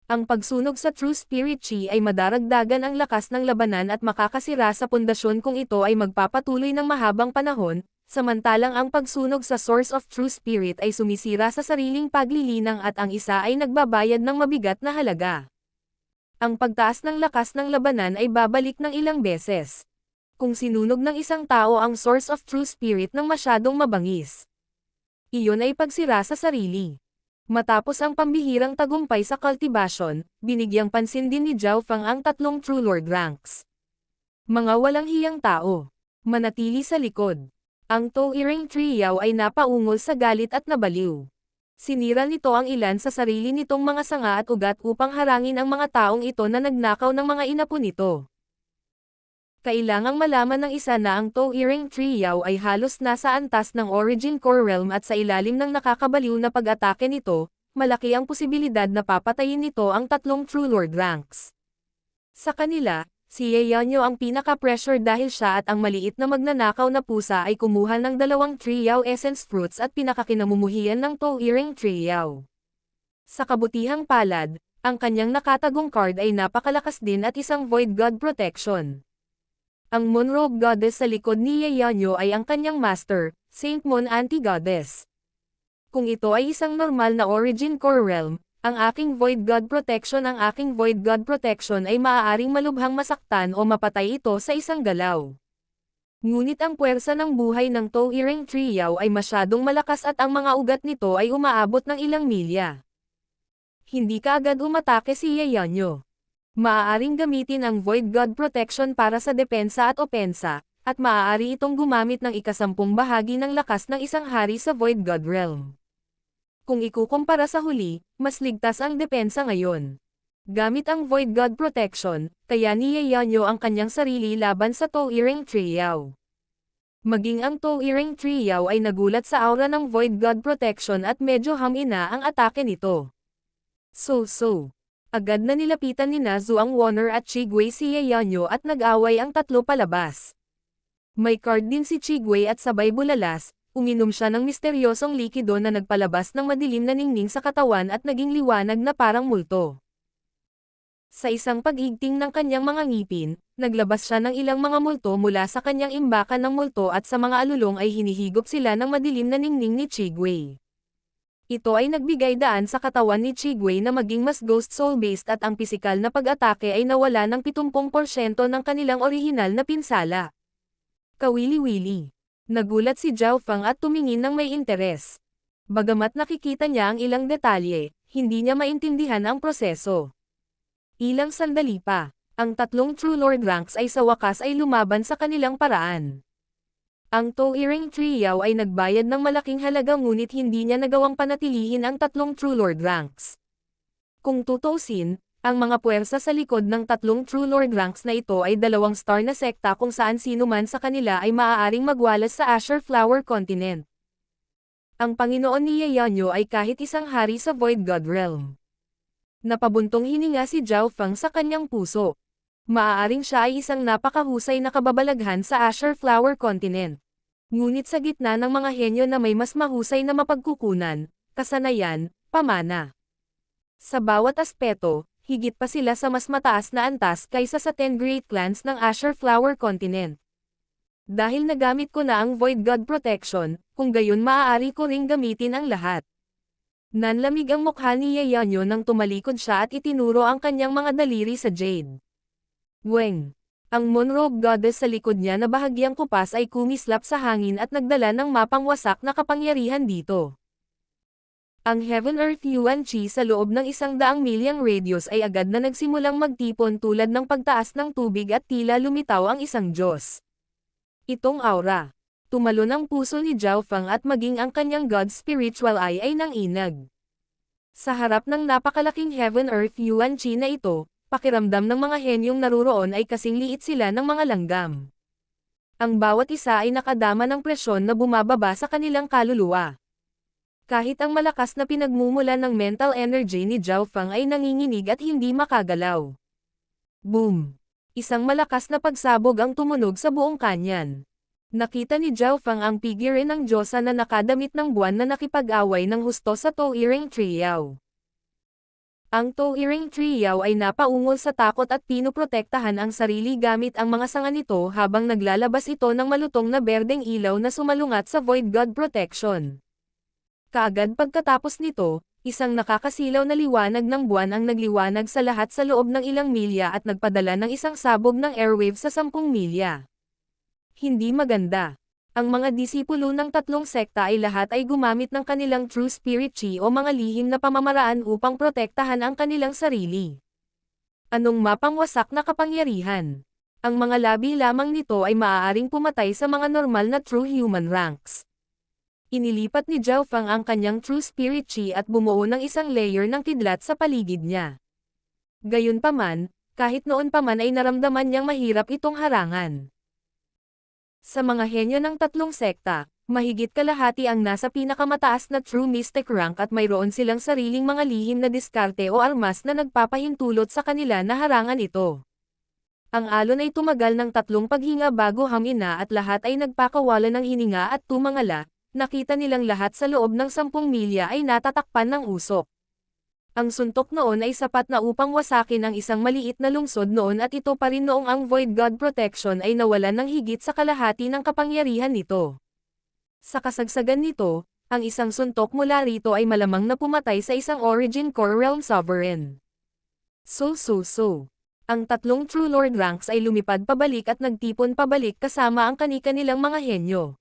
Ang pagsunog sa True Spirit Chi ay madaragdagan ang lakas ng labanan at makakasira sa pundasyon kung ito ay magpapatuloy ng mahabang panahon, samantalang ang pagsunog sa Source of True Spirit ay sumisira sa sariling paglilinang at ang isa ay nagbabayad ng mabigat na halaga. Ang pagtaas ng lakas ng labanan ay babalik ng ilang beses. Kung sinunog ng isang tao ang Source of True Spirit ng masyadong mabangis, iyon ay pagsira sa sarili. Matapos ang pambihirang tagumpay sa cultivation, binigyang pansin din ni Zhao Feng ang tatlong True Lord ranks. Mga walang hiyang tao. Manatili sa likod. Ang Toiring Triao ay napaungol sa galit at nabaliw. Sinira nito ang ilan sa sarili nitong mga sanga at ugat upang harangin ang mga taong ito na nagnakaw ng mga inapo nito. Kailangang malaman ng isa na ang Toiring Triao ay halos nasa antas ng Origin Core Realm at sa ilalim ng nakakabaliw na pag-atake nito, malaki ang posibilidad na papatayin nito ang tatlong True Lord ranks. Sa kanila, si Yeonyo ang pinaka-pressure dahil siya at ang maliit na magnanakaw na pusa ay kumuha ng dalawang Triao Essence Fruits at pinakakinamumuhian ng Toiring Triao. Sa kabutihang palad, ang kanyang nakatagong card ay napakalakas din at isang Void God Protection. Ang Moonrobe Goddess sa likod ni Yeonyo ay ang kanyang master, Saint Moon Anti-Goddess. Kung ito ay isang normal na Origin Core Realm, ang aking Void God Protection ay maaaring malubhang masaktan o mapatay ito sa isang galaw. Ngunit ang puwersa ng buhay ng Toiring Triao ay masyadong malakas at ang mga ugat nito ay umaabot ng ilang milya. Hindi kaagad umatake si Yeonyo. Maaaring gamitin ang Void God Protection para sa depensa at opensa, at maaari itong gumamit ng ikasampung bahagi ng lakas ng isang hari sa Void God Realm. Kung ikukumpara sa huli, mas ligtas ang depensa ngayon. Gamit ang Void God Protection, kaya ni Yeonyo ang kanyang sarili laban sa Toiring Triao. Maging ang Toiring Triao ay nagulat sa aura ng Void God Protection at medyo hamina ang atake nito. Agad na nilapitan ni Zhu ang Warner at Chigwei si Yeonyo at nag-away ang tatlo palabas. May card din si Chigwei at sabay bulalas, uminom siya ng misteryosong likido na nagpalabas ng madilim na ningning sa katawan at naging liwanag na parang multo. Sa isang pag-igting ng kanyang mga ngipin, naglabas siya ng ilang mga multo mula sa kanyang imbakan ng multo at sa mga alulong ay hinihigop sila ng madilim na ningning ni Chigwei. Ito ay nagbigay daan sa katawan ni Chigwei na maging mas ghost soul-based at ang pisikal na pag-atake ay nawala ng 70% ng kanilang orihinal na pinsala. Kawili-wili. Nagulat si Zhao Feng at tumingin ng may interes. Bagamat nakikita niya ang ilang detalye, hindi niya maintindihan ang proseso. Ilang sandali pa, ang tatlong True Lord ranks ay sa wakas ay lumaban sa kanilang paraan. Ang Toiring Trio ay nagbayad ng malaking halaga ngunit hindi niya nagawang panatilihin ang tatlong True Lord ranks. Kung tutuusin, ang mga puwersa sa likod ng tatlong True Lord ranks na ito ay 2 star na sekta kung saan sino man sa kanila ay maaaring magwalas sa Azure Flower Continent. Ang Panginoon ni Yeonyo ay kahit isang hari sa Void God Realm. Napabuntong hininga si Zhao Feng sa kanyang puso. Maaaring siya ay isang napakahusay na kababalaghan sa Azure Flower Continent. Ngunit sa gitna ng mga henyo na may mas mahusay na mapagkukunan, kasanayan, pamana. Sa bawat aspeto, higit pa sila sa mas mataas na antas kaysa sa 10 Great Clans ng Azure Flower Continent. Dahil nagamit ko na ang Void God Protection, kung gayon maaari ko ring gamitin ang lahat. Nanlamig ang mukha ni Yeonyo nang tumalikod siya at itinuro ang kanyang mga daliri sa Jade. Weng. Ang Moonrobe Goddess sa likod niya na bahagyang kupas ay kumislap sa hangin at nagdala ng mapangwasak na kapangyarihan dito. Ang Heaven Earth Yuan Chi sa loob ng 100 milyang radius ay agad na nagsimulang magtipon tulad ng pagtaas ng tubig at tila lumitaw ang isang Diyos. Itong aura. Tumalon ang puso ni Zhao Feng at maging ang kanyang God's spiritual eye ay nanginag. Sa harap ng napakalaking Heaven Earth Yuan Chi na ito, pakiramdam ng mga henyong naruroon ay kasing liit sila ng mga langgam. Ang bawat isa ay nakadama ng presyon na bumababa sa kanilang kaluluwa. Kahit ang malakas na pinagmumula ng mental energy ni Zhao Feng ay nanginginig at hindi makagalaw. Boom! Isang malakas na pagsabog ang tumunog sa buong kanyan. Nakita ni Zhao Feng ang figure ng Diyosa na nakadamit ng buwan na nakipag-away ng husto sa Toiring Trio. Ang Toiring Trio ay napaungol sa takot at pinoprotektahan ang sarili gamit ang mga sanga nito habang naglalabas ito ng malutong na berdeng ilaw na sumalungat sa Void God Protection. Kaagad pagkatapos nito, isang nakakasilaw na liwanag ng buwan ang nagliwanag sa lahat sa loob ng ilang milya at nagpadala ng isang sabog ng airwave sa 10 milya. Hindi maganda. Ang mga disipulo ng tatlong sekta ay lahat ay gumamit ng kanilang True Spirit Chi o mga lihim na pamamaraan upang protektahan ang kanilang sarili. Anong mapangwasak na kapangyarihan? Ang mga labi lamang nito ay maaaring pumatay sa mga normal na true human ranks. Inilipat ni Zhao Feng ang kanyang True Spirit Chi at bumuo ng isang layer ng kidlat sa paligid niya. Gayunpaman, kahit noon pa man ay naramdaman niyang mahirap itong harangan. Sa mga henyo ng tatlong sekta, mahigit kalahati ang nasa pinakamataas na True Mystic rank at mayroon silang sariling mga lihim na diskarte o armas na nagpapahintulot sa kanila na harangan ito. Ang alon ay tumagal ng 3 paghinga bago hamina at lahat ay nagpakawala ng hininga at tumangala, nakita nilang lahat sa loob ng 10 milya ay natatakpan ng usok. Ang suntok noon ay sapat na upang wasakin ang isang maliit na lungsod noon at ito pa rin noong ang Void God Protection ay nawalan ng higit sa kalahati ng kapangyarihan nito. Sa kasagsagan nito, ang isang suntok mula rito ay malamang na pumatay sa isang Origin Core Realm Sovereign. So. Ang tatlong True Lord ranks ay lumipad pabalik at nagtipon pabalik kasama ang kani-kanilang mga henyo.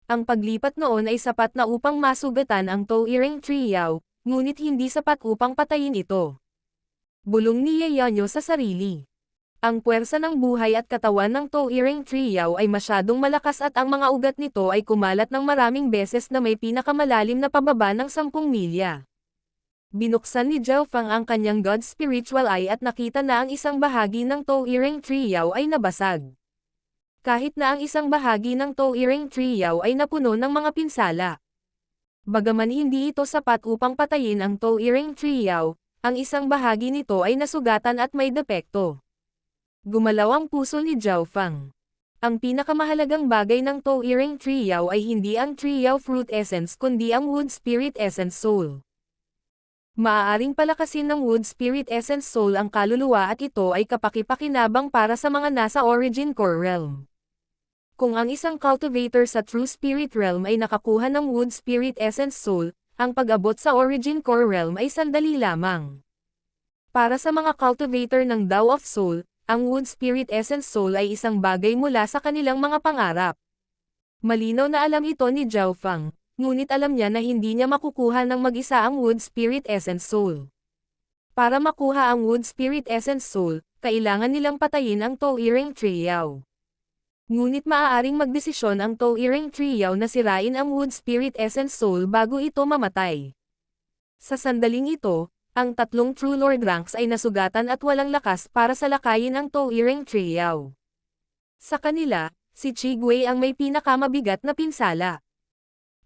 Ang paglipat noon ay sapat na upang masugatan ang Toiring Trio, ngunit hindi sapat upang patayin ito. Bulong ni Yeonyo sa sarili. Ang puwersa ng buhay at katawan ng Toiring Trio ay masyadong malakas at ang mga ugat nito ay kumalat ng maraming beses na may pinakamalalim na pababa ng 10 milya. Binuksan ni Zhao Feng ang kanyang God's Spiritual Eye at nakita na ang isang bahagi ng Toiring Trio ay nabasag. Kahit na ang isang bahagi ng Toiring Trio ay napuno ng mga pinsala. Bagaman hindi ito sapat upang patayin ang Toiring Trio, ang isang bahagi nito ay nasugatan at may depekto. Gumalaw ang puso ni Zhao Feng. Ang pinakamahalagang bagay ng Toiring Trio ay hindi ang Trio Fruit Essence kundi ang Wood Spirit Essence Soul. Maaaring palakasin ng Wood Spirit Essence Soul ang kaluluwa at ito ay kapaki-pakinabang para sa mga nasa Origin Core Realm. Kung ang isang cultivator sa True Spirit Realm ay nakakuha ng Wood Spirit Essence Soul, ang pag-abot sa Origin Core Realm ay sandali lamang. Para sa mga cultivator ng Tao of Soul, ang Wood Spirit Essence Soul ay isang bagay mula sa kanilang mga pangarap. Malinaw na alam ito ni Zhao Feng, ngunit alam niya na hindi niya makukuha ng mag-isa ang Wood Spirit Essence Soul. Para makuha ang Wood Spirit Essence Soul, kailangan nilang patayin ang Toiring Trio. Ngunit maaaring magdesisyon ang Towering Trio na sirain ang Wood Spirit Essence Soul bago ito mamatay. Sa sandaling ito, ang tatlong True Lord ranks ay nasugatan at walang lakas para salakayin ang Towering Trio. Sa kanila, si Chigwei ang may pinakamabigat na pinsala.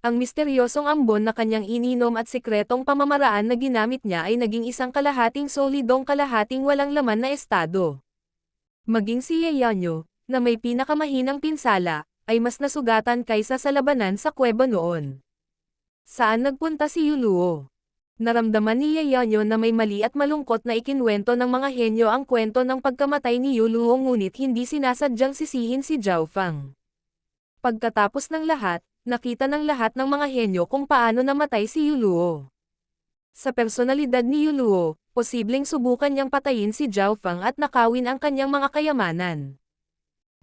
Ang misteryosong ambon na kanyang ininom at sikretong pamamaraan na ginamit niya ay naging isang kalahating solidong kalahating walang laman na estado. Maging si Yeonyo, na may pinakamahinang pinsala, ay mas nasugatan kaysa sa labanan sa kuweba noon. Saan nagpunta si Yuluo? Naramdaman ni Yeonyo na may mali at malungkot na ikinwento ng mga henyo ang kwento ng pagkamatay ni Yuluo ngunit hindi sinasadyang sisihin si Zhao Fang. Pagkatapos ng lahat, nakita ng lahat ng mga henyo kung paano namatay si Yuluo. Sa personalidad ni Yuluo, posibleng subukan niyang patayin si Zhao Fang at nakawin ang kanyang mga kayamanan.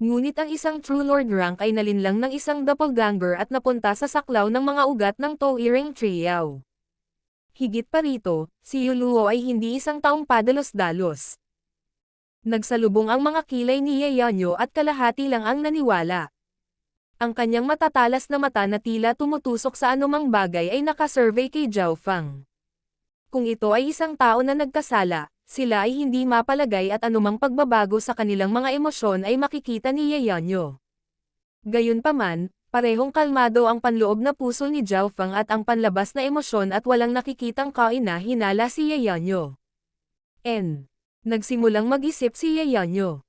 Ngunit ang isang True Lord rank ay nalinlang ng isang doppelganger at napunta sa saklaw ng mga ugat ng Towering Trio. Higit pa rito, si Yuluo ay hindi isang taong padalos-dalos. Nagsalubong ang mga kilay ni Yeonyo at kalahati lang ang naniwala. Ang kanyang matatalas na mata na tila tumutusok sa anumang bagay ay nakasurvey kay Zhao Fang. Kung ito ay isang tao na nagkasala, sila ay hindi mapalagay at anumang pagbabago sa kanilang mga emosyon ay makikita ni Yeonyo. Gayunpaman, parehong kalmado ang panloob na puso ni Zhao Fang at ang panlabas na emosyon at walang nakikitang kaina-hinala si Yeonyo. Nagsimulang mag-isip si Yeonyo.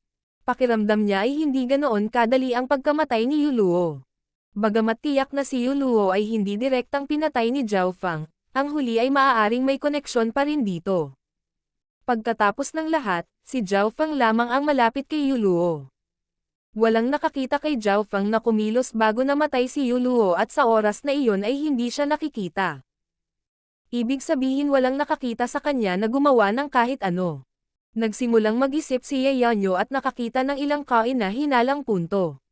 Pakiramdam niya ay hindi ganoon kadali ang pagkamatay ni Yuluo. Bagamat tiyak na si Yuluo ay hindi direktang pinatay ni Zhao Fang, ang huli ay maaaring may koneksyon pa rin dito. Pagkatapos ng lahat, si Zhao Fang lamang ang malapit kay Yuluo. Walang nakakita kay Zhao Fang na kumilos bago namatay si Yuluo at sa oras na iyon ay hindi siya nakikita. Ibig sabihin walang nakakita sa kanya na gumawa ng kahit ano. Nagsimulang mag-isip si Yeonyo at nakakita ng ilang kaina-hinalang punto.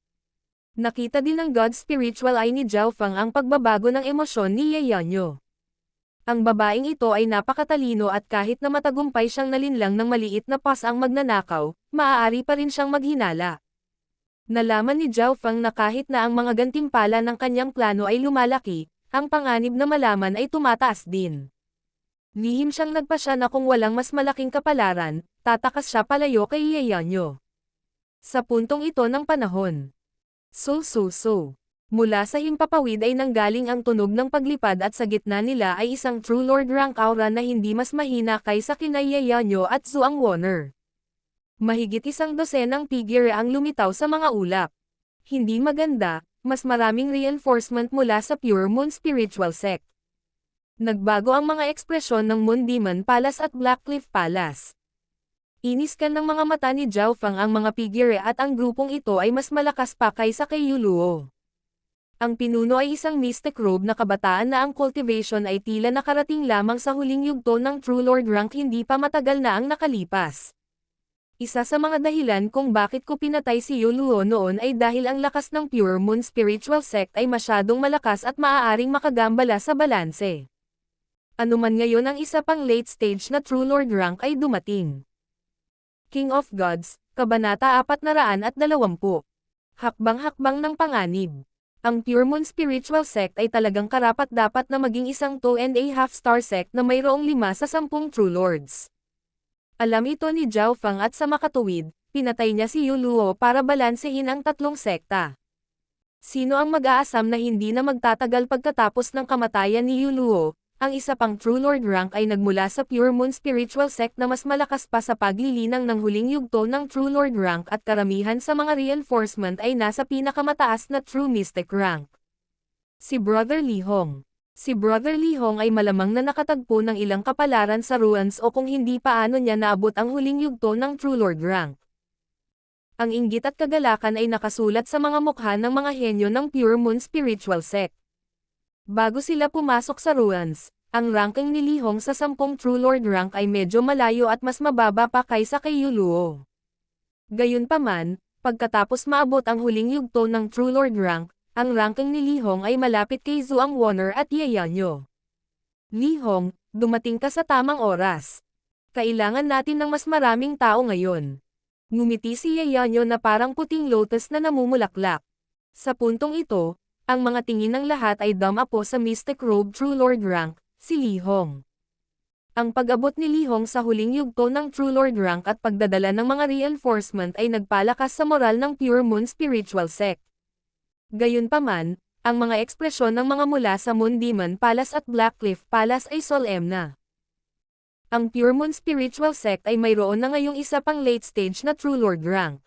Nakita din ng God Spiritual Eye ni Zhao Fang ang pagbabago ng emosyon ni Yeonyo. Ang babaeng ito ay napakatalino at kahit na matagumpay siyang nalinlang ng maliit na pas ang magnanakaw, maaari pa rin siyang maghinala. Nalaman ni Zhao Fang na kahit na ang mga gantimpala ng kanyang plano ay lumalaki, ang panganib na malaman ay tumataas din. Lihim siyang nagpasya na kung walang mas malaking kapalaran, tatakas siya palayo kay Yeonyo. Sa puntong ito ng panahon. So. Mula sa himpapawid ay nanggaling ang tunog ng paglipad at sa gitna nila ay isang True Lord rank aura na hindi mas mahina kaysa kina Yeonyo at Zhuang Wonner. Mahigit isang dosenang figure ang lumitaw sa mga ulap. Hindi maganda, mas maraming reinforcement mula sa Pure Moon Spiritual Sect. Nagbago ang mga ekspresyon ng Moon Demon Palace at Blackcliff Palace. Iniskan ng mga mata ni Zhao Fang ang mga figure at ang grupong ito ay mas malakas pa kaysa kay Yuluo. Ang pinuno ay isang mystic robe na kabataan na ang cultivation ay tila nakarating lamang sa huling yugto ng True Lord rank hindi pa matagal na ang nakalipas. Isa sa mga dahilan kung bakit ko pinatay si Yuluo noon ay dahil ang lakas ng Pure Moon Spiritual Sect ay masyadong malakas at maaaring makagambala sa balanse. Anuman ngayon ang isa pang late stage na True Lord rank ay dumating. King of Gods, Kabanata 420. Hakbang-hakbang ng panganib. Ang Pure Moon Spiritual Sect ay talagang karapat-dapat na maging isang 2.5 star sect na mayroong 5 sa 10 True Lords. Alam ito ni Zhao Fang at sa makatuwid, pinatay niya si Yuluo para balansehin ang tatlong sekta. Sino ang mag-aasam na hindi na magtatagal pagkatapos ng kamatayan ni Yuluo? Ang isa pang True Lord rank ay nagmula sa Pure Moon Spiritual Sect na mas malakas pa sa paglilinang ng huling yugto ng True Lord rank at karamihan sa mga reinforcement ay nasa pinakamataas na True Mystic rank. Si Brother Li Hong. Si Brother Li Hong ay malamang na nakatagpo ng ilang kapalaran sa ruins o kung hindi paano niya naabot ang huling yugto ng True Lord rank. Ang inggit at kagalakan ay nakasulat sa mga mukha ng mga henyo ng Pure Moon Spiritual Sect. Bago sila pumasok sa ruins, ang ranking ni Li Hong sa 10 True Lord rank ay medyo malayo at mas mababa pa kaysa kay Yuluo. Gayunpaman, pagkatapos maabot ang huling yugto ng True Lord rank, ang ranking ni Li Hong ay malapit kay Zhuang Wonner at Yeonyo. Li Hong, dumating ka sa tamang oras. Kailangan natin ng mas maraming tao ngayon. Ngumiti si Yeonyo na parang puting lotus na namumulaklak. Sa puntong ito, ang mga tingin ng lahat ay dumapo sa Mystic Robe True Lord rank, si Lee Hong. Ang pag-abot ni Lee Hong sa huling yugto ng True Lord rank at pagdadala ng mga reinforcement ay nagpalakas sa moral ng Pure Moon Spiritual Sect. Gayunpaman, ang mga ekspresyon ng mga mula sa Moon Demon Palace at Blackcliff Palace ay solemn na. Ang Pure Moon Spiritual Sect ay mayroon na ngayong isa pang late stage na True Lord rank.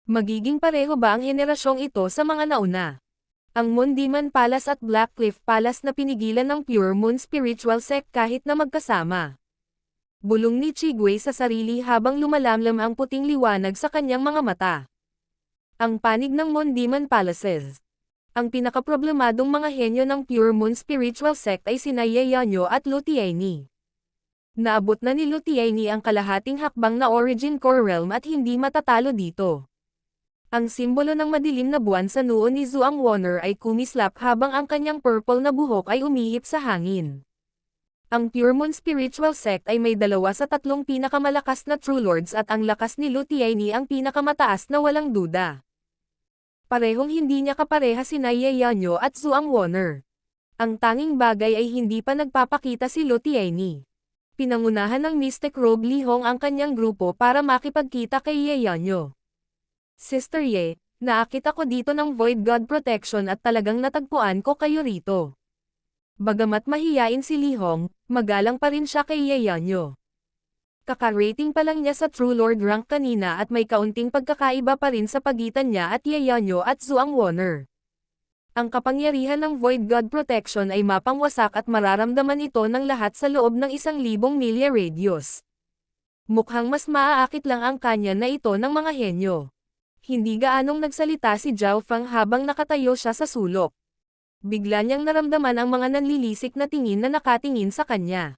Magiging pareho ba ang henerasyong ito sa mga nauna? Ang Moon Demon Palace at Blackcliff Palace na pinigilan ng Pure Moon Spiritual Sect kahit na magkasama. Bulong ni Chigwei sa sarili habang lumalamlam ang puting liwanag sa kanyang mga mata. Ang panig ng Moon Demon Palaces. Ang pinakaproblemadong mga henyo ng Pure Moon Spiritual Sect ay sina Yeonyo at Lu Tianyi. Naabot na ni Lu Tianyi ang kalahating hakbang na Origin Core Realm at hindi matatalo dito. Ang simbolo ng madilim na buwan sa noo ni Zhuang Wonner ay kumislap habang ang kanyang purple na buhok ay umihip sa hangin. Ang Pure Moon Spiritual Sect ay may 2 sa 3 pinakamalakas na True Lords at ang lakas ni Lu Tianyi ang pinakamataas na walang duda. Parehong hindi niya kapareha sina Yeonyo at Zhuang Wonner. Ang tanging bagay ay hindi pa nagpapakita si Lu Tianyi. Pinangunahan ng Mystic Robe Lee Hong ang kanyang grupo para makipagkita kay Yeonyo. Sister Ye, naakit ako dito ng Void God Protection at talagang natagpuan ko kayo rito. Bagamat mahiyain si Lee Hong, magalang pa rin siya kay Yeonyo. Kaka-rating pa lang niya sa True Lord rank kanina at may kaunting pagkakaiba pa rin sa pagitan niya at Yeonyo at Zhuang Wonner. Ang kapangyarihan ng Void God Protection ay mapangwasak at mararamdaman ito ng lahat sa loob ng 1,000 milya radius. Mukhang mas maaakit lang ang kanya na ito ng mga henyo. Hindi gaanong nagsalita si Zhao Fang habang nakatayo siya sa sulok. Bigla niyang naramdaman ang mga nanlilisik na tingin na nakatingin sa kanya.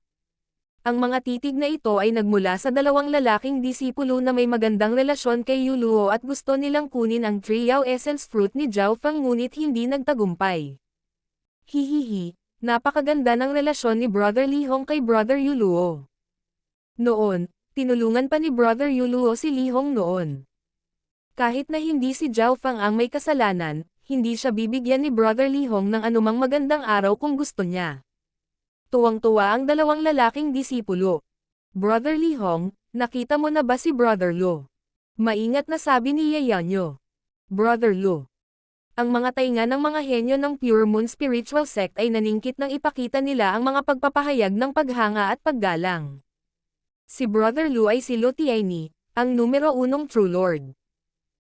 Ang mga titig na ito ay nagmula sa 2 lalaking disipulo na may magandang relasyon kay Yuluo at gusto nilang kunin ang Triao Essence Fruit ni Zhao Fang ngunit hindi nagtagumpay. Hihihi, napakaganda ng relasyon ni Brother Lee Hong kay Brother Yuluo. Noon, tinulungan pa ni Brother Yuluo si Lee Hong noon. Kahit na hindi si Zhao Fang ang may kasalanan, hindi siya bibigyan ni Brother Lee Hong ng anumang magandang araw kung gusto niya. Tuwang-tuwa ang 2 lalaking disipulo. Brother Lee Hong, nakita mo na ba si Brother Lu? Maingat na sabi ni Yeonyo. Brother Lu. Ang mga tainga ng mga henyo ng Pure Moon Spiritual Sect ay naningkit nang ipakita nila ang mga pagpapahayag ng paghanga at paggalang. Si Brother Lu ay si Lu Tianyi, ang numero 1 True Lord.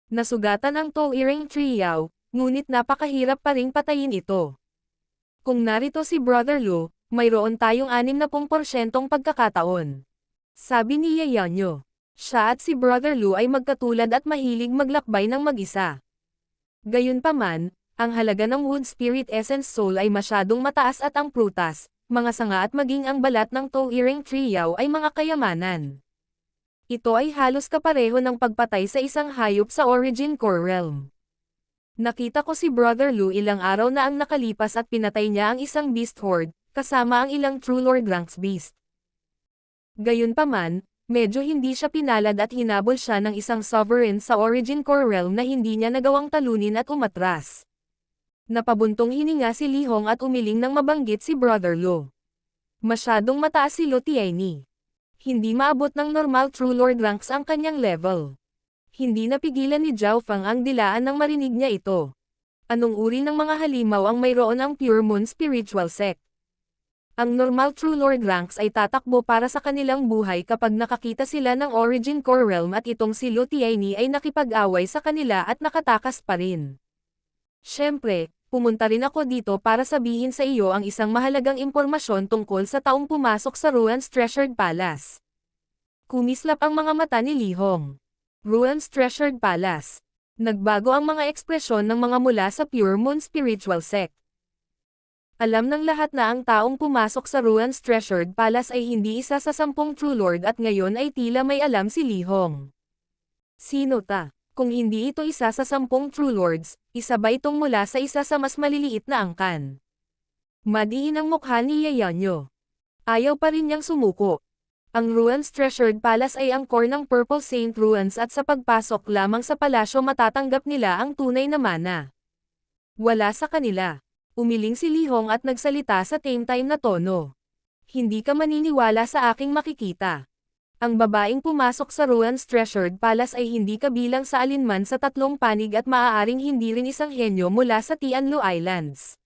Nasugatan ang Toe-Earing Triao, ngunit napakahirap pa ring patayin ito. Kung narito si Brother Lu, mayroon tayong 60% pagkakataon. Sabi ni Yeonyo. Siya at si Brother Lu ay magkatulad at mahilig maglakbay ng mag-isa. Gayunpaman, ang halaga ng Wood Spirit Essence Soul ay masyadong mataas at ang prutas, mga sanga at maging ang balat ng Toe-Earing Triao ay mga kayamanan. Ito ay halos kapareho ng pagpatay sa isang hayop sa Origin Core Realm. Nakita ko si Brother Lu ilang araw na ang nakalipas at pinatay niya ang isang Beast Horde, kasama ang ilang True Lord ranks Beast. Gayunpaman, medyo hindi siya pinalad at hinabol siya ng isang Sovereign sa Origin Core Realm na hindi niya nagawang talunin at umatras. Napabuntong hininga si Lee Hong at umiling nang mabanggit si Brother Lu. Masyadong mataas si Lu Tianyi. Hindi maabot ng normal True Lord ranks ang kanyang level. Hindi napigilan ni Zhao Fang ang dilaan nang marinig niya ito. Anong uri ng mga halimaw ang mayroon ang Pure Moon Spiritual Sect? Ang normal True Lord ranks ay tatakbo para sa kanilang buhay kapag nakakita sila ng Origin Core Realm at itong si Lu Tianyi ay nakipag-away sa kanila at nakatakas pa rin. Siyempre, pumunta rin ako dito para sabihin sa iyo ang isang mahalagang impormasyon tungkol sa taong pumasok sa Ruan's Treasured Palace. Kumislap ang mga mata ni Lee Hong. Ruan's Treasured Palace. Nagbago ang mga ekspresyon ng mga mula sa Pure Moon Spiritual Sect. Alam ng lahat na ang taong pumasok sa Ruan's Treasured Palace ay hindi isa sa 10 True Lord at ngayon ay tila may alam si Lee Hong. Sino ta? Kung hindi ito isa sa 10 True Lords, isa ba itong mula sa isa sa mas maliliit na angkan? Madiin ang mukha ni Yeonyo. Ayaw pa rin niyang sumuko. Ang Ruan's Treasured Palace ay ang core ng Purple Saint Ruans at sa pagpasok lamang sa palasyo matatanggap nila ang tunay na mana. Wala sa kanila. Umiling si Li Hong at nagsalita sa tame time na tono. Hindi ka maniniwala sa aking makikita. Ang babaeng pumasok sa Ruan's Treasured Palace ay hindi kabilang sa alinman sa tatlong panig at maaaring hindi rin isang henyo mula sa Tianlu Islands.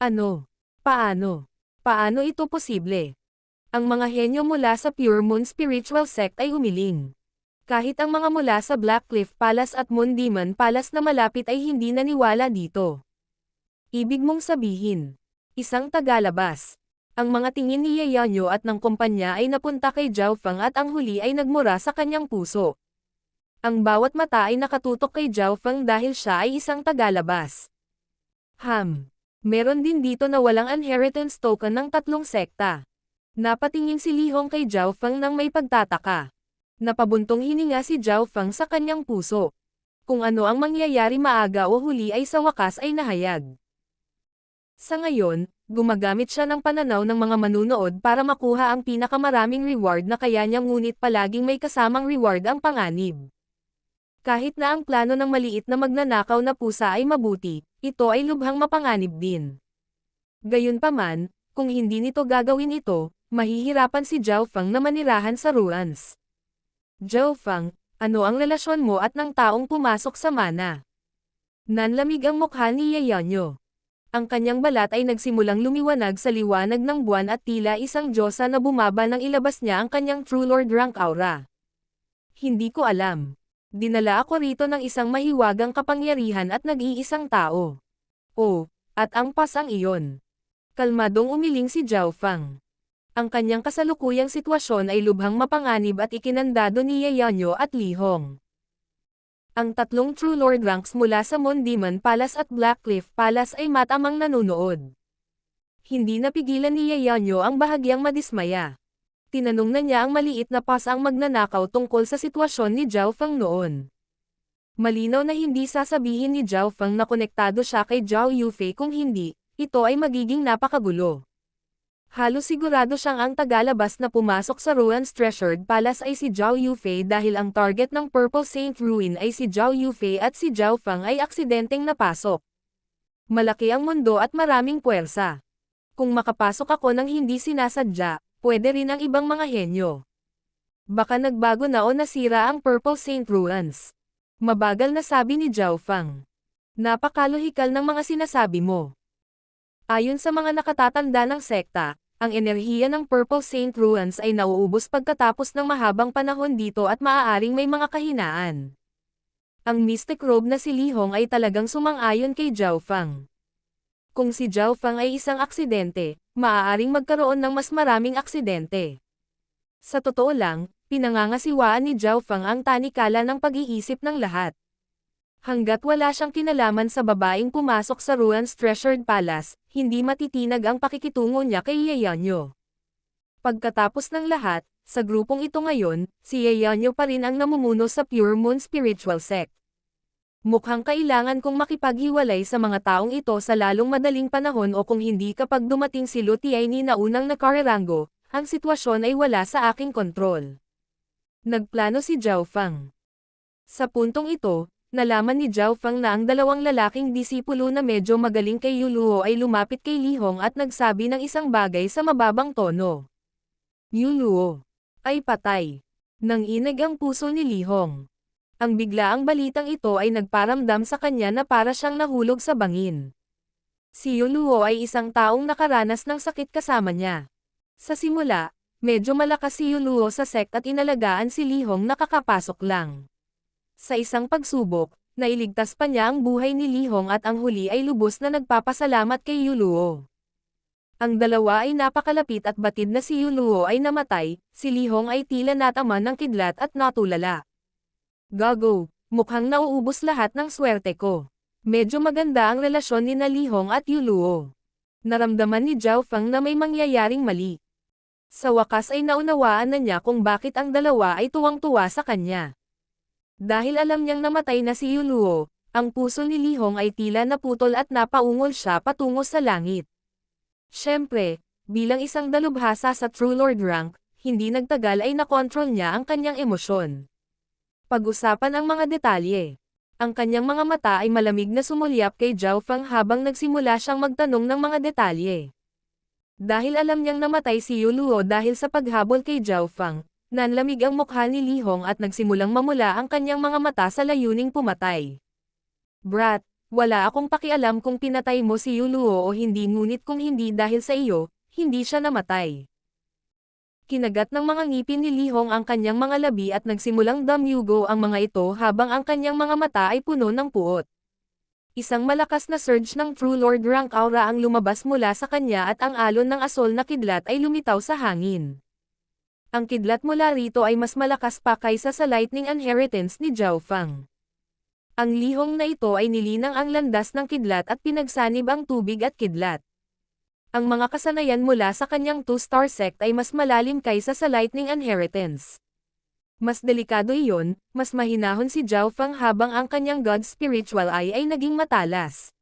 Ano? Paano? Paano ito posible? Ang mga henyo mula sa Pure Moon Spiritual Sect ay umiling. Kahit ang mga mula sa Black Cliff Palace at Moon Demon Palace na malapit ay hindi naniwala dito. Ibig mong sabihin, isang tagalabas. Ang mga tingin ni Yeonyo at ng kumpanya ay napunta kay Zhao Feng at ang huli ay nagmura sa kanyang puso. Ang bawat mata ay nakatutok kay Zhao Feng dahil siya ay isang tagalabas. Meron din dito na walang inheritance token ng tatlong sekta. Napatingin si Li Hong kay Zhao Feng nang may pagtataka. Napabuntong hininga si Zhao Feng sa kanyang puso. Kung ano ang mangyayari maaga o huli ay sa wakas ay nahayag. Sa ngayon, gumagamit siya ng pananaw ng mga manunood para makuha ang pinakamaraming reward na kaya niya ngunit palaging may kasamang reward ang panganib. Kahit na ang plano ng maliit na magnanakaw na pusa ay mabuti, ito ay lubhang mapanganib din. Gayunpaman, kung hindi nito gagawin ito, mahihirapan si Zhao Feng na manirahan sa Ruans. Zhao Feng, ano ang relasyon mo at ng taong pumasok sa mana? Nanlamig ang mukha ni Yeonyo. Ang kanyang balat ay nagsimulang lumiwanag sa liwanag ng buwan at tila isang diyosa na bumaba nang ilabas niya ang kanyang True Lord rank aura. Hindi ko alam. Dinala ako rito ng isang mahiwagang kapangyarihan at nag-iisang tao. Oh, at ang pasang iyon. Kalmadong umiling si Zhao Feng. Ang kanyang kasalukuyang sitwasyon ay lubhang mapanganib at ikinandado ni Yeonyo at Li Hong. Ang tatlong True Lord ranks mula sa Moon Demon Palace at Black Cliff Palace ay matamang nanunood. Hindi napigilan ni Yeonyo ang bahagyang madismaya. Tinanong na niya ang maliit na pasang magnanakaw tungkol sa sitwasyon ni Zhao Feng noon. Malinaw na hindi sasabihin ni Zhao Feng na konektado siya kay Zhao Yufei kung hindi, ito ay magiging napakagulo. Halos sigurado siyang ang tagalabas na pumasok sa Ruan's Treasured Palace ay si Zhao Yufei dahil ang target ng Purple Saint Ruin ay si Zhao Yufei at si Zhao Feng ay aksidenteng napasok. Malaki ang mundo at maraming puwersa. Kung makapasok ako ng hindi sinasadya, pwede rin ang ibang mga henyo. Baka nagbago na o nasira ang Purple Saint Ruins. Mabagal na sabi ni Zhao Feng. Napakalohikal ng mga sinasabi mo. Ayon sa mga nakatatanda ng sekta, ang enerhiya ng Purple Saint Ruins ay nauubos pagkatapos ng mahabang panahon dito at maaaring may mga kahinaan. Ang Mystic Robe na si Li Hong ay talagang sumang-ayon kay Zhao Feng. Kung si Zhao Feng ay isang aksidente, maaaring magkaroon ng mas maraming aksidente. Sa totoo lang, pinangangasiwaan ni Zhao Feng ang tanikala ng pag-iisip ng lahat. Hanggat wala siyang kinalaman sa babaeng pumasok sa Ruan's Treasured Palace, hindi matitinag ang pakikitungo niya kay Yeonyo. Pagkatapos ng lahat, sa grupong ito ngayon, si Yeonyo pa rin ang namumuno sa Pure Moon Spiritual Sect. Mukhang kailangan kong makipaghiwalay sa mga taong ito sa lalong madaling panahon o kung hindi kapag dumating si Lu Tianyi na unang nakarerango, ang sitwasyon ay wala sa aking kontrol. Nagplano si Zhao Feng. Sa puntong ito, nalaman ni Zhao Feng na ang dalawang lalaking disipulo na medyo magaling kay Yu Luo ay lumapit kay Li Hong at nagsabi ng isang bagay sa mababang tono. Yu Luo ay patay. Nanginig ang puso ni Li Hong. Ang biglaang balitang ito ay nagparamdam sa kanya na para siyang nahulog sa bangin. Si Yu Luo ay isang taong nakaranas ng sakit kasama niya. Sa simula, medyo malakas si Yu Luo sa sect at inalagaan si Li Hong na kakapasok lang. Sa isang pagsubok, nailigtas pa niya ang buhay ni Li Hong at ang huli ay lubos na nagpapasalamat kay Yu Luo. Ang dalawa ay napakalapit at batid na si Yu Luo ay namatay, si Li Hong ay tila natama ng kidlat at natulala. Gago, mukhang nauubos lahat ng swerte ko. Medyo maganda ang relasyon ni Li Hong at Yu Luo. Naramdaman ni Zhao Feng na may mangyayaring mali. Sa wakas ay naunawaan na niya kung bakit ang dalawa ay tuwang-tuwa sa kanya. Dahil alam niyang namatay na si Yu Luo, ang puso ni Li Hong ay tila naputol at napaungol siya patungo sa langit. Siyempre, bilang isang dalubhasa sa True Lord rank, hindi nagtagal ay nakontrol niya ang kanyang emosyon. Pag-usapan ang mga detalye. Ang kanyang mga mata ay malamig na sumulyap kay Zhao Feng habang nagsimula siyang magtanong ng mga detalye. Dahil alam niyang namatay si Yu Luo dahil sa paghabol kay Zhao Feng, nanlamig ang mukha ni Li Hong at nagsimulang mamula ang kanyang mga mata sa layuning pumatay. Brat, wala akong pakialam kung pinatay mo si Yu Luo o hindi, ngunit kung hindi dahil sa iyo, hindi siya namatay. Kinagat ng mga ngipin ni Li Hong ang kanyang mga labi at nagsimulang damyugo ang mga ito habang ang kanyang mga mata ay puno ng puot. Isang malakas na surge ng True Lord rank aura ang lumabas mula sa kanya at ang alon ng asol na kidlat ay lumitaw sa hangin. Ang kidlat mula rito ay mas malakas pa kaysa sa lightning inheritance ni Zhao Feng. Ang lihong na ito ay nilinang ang landas ng kidlat at pinagsanib ang tubig at kidlat. Ang mga kasanayan mula sa kanyang two-star sect ay mas malalim kaysa sa lightning inheritance. Mas delikado iyon, mas mahinahon si Zhao Feng habang ang kanyang God spiritual eye ay naging matalas.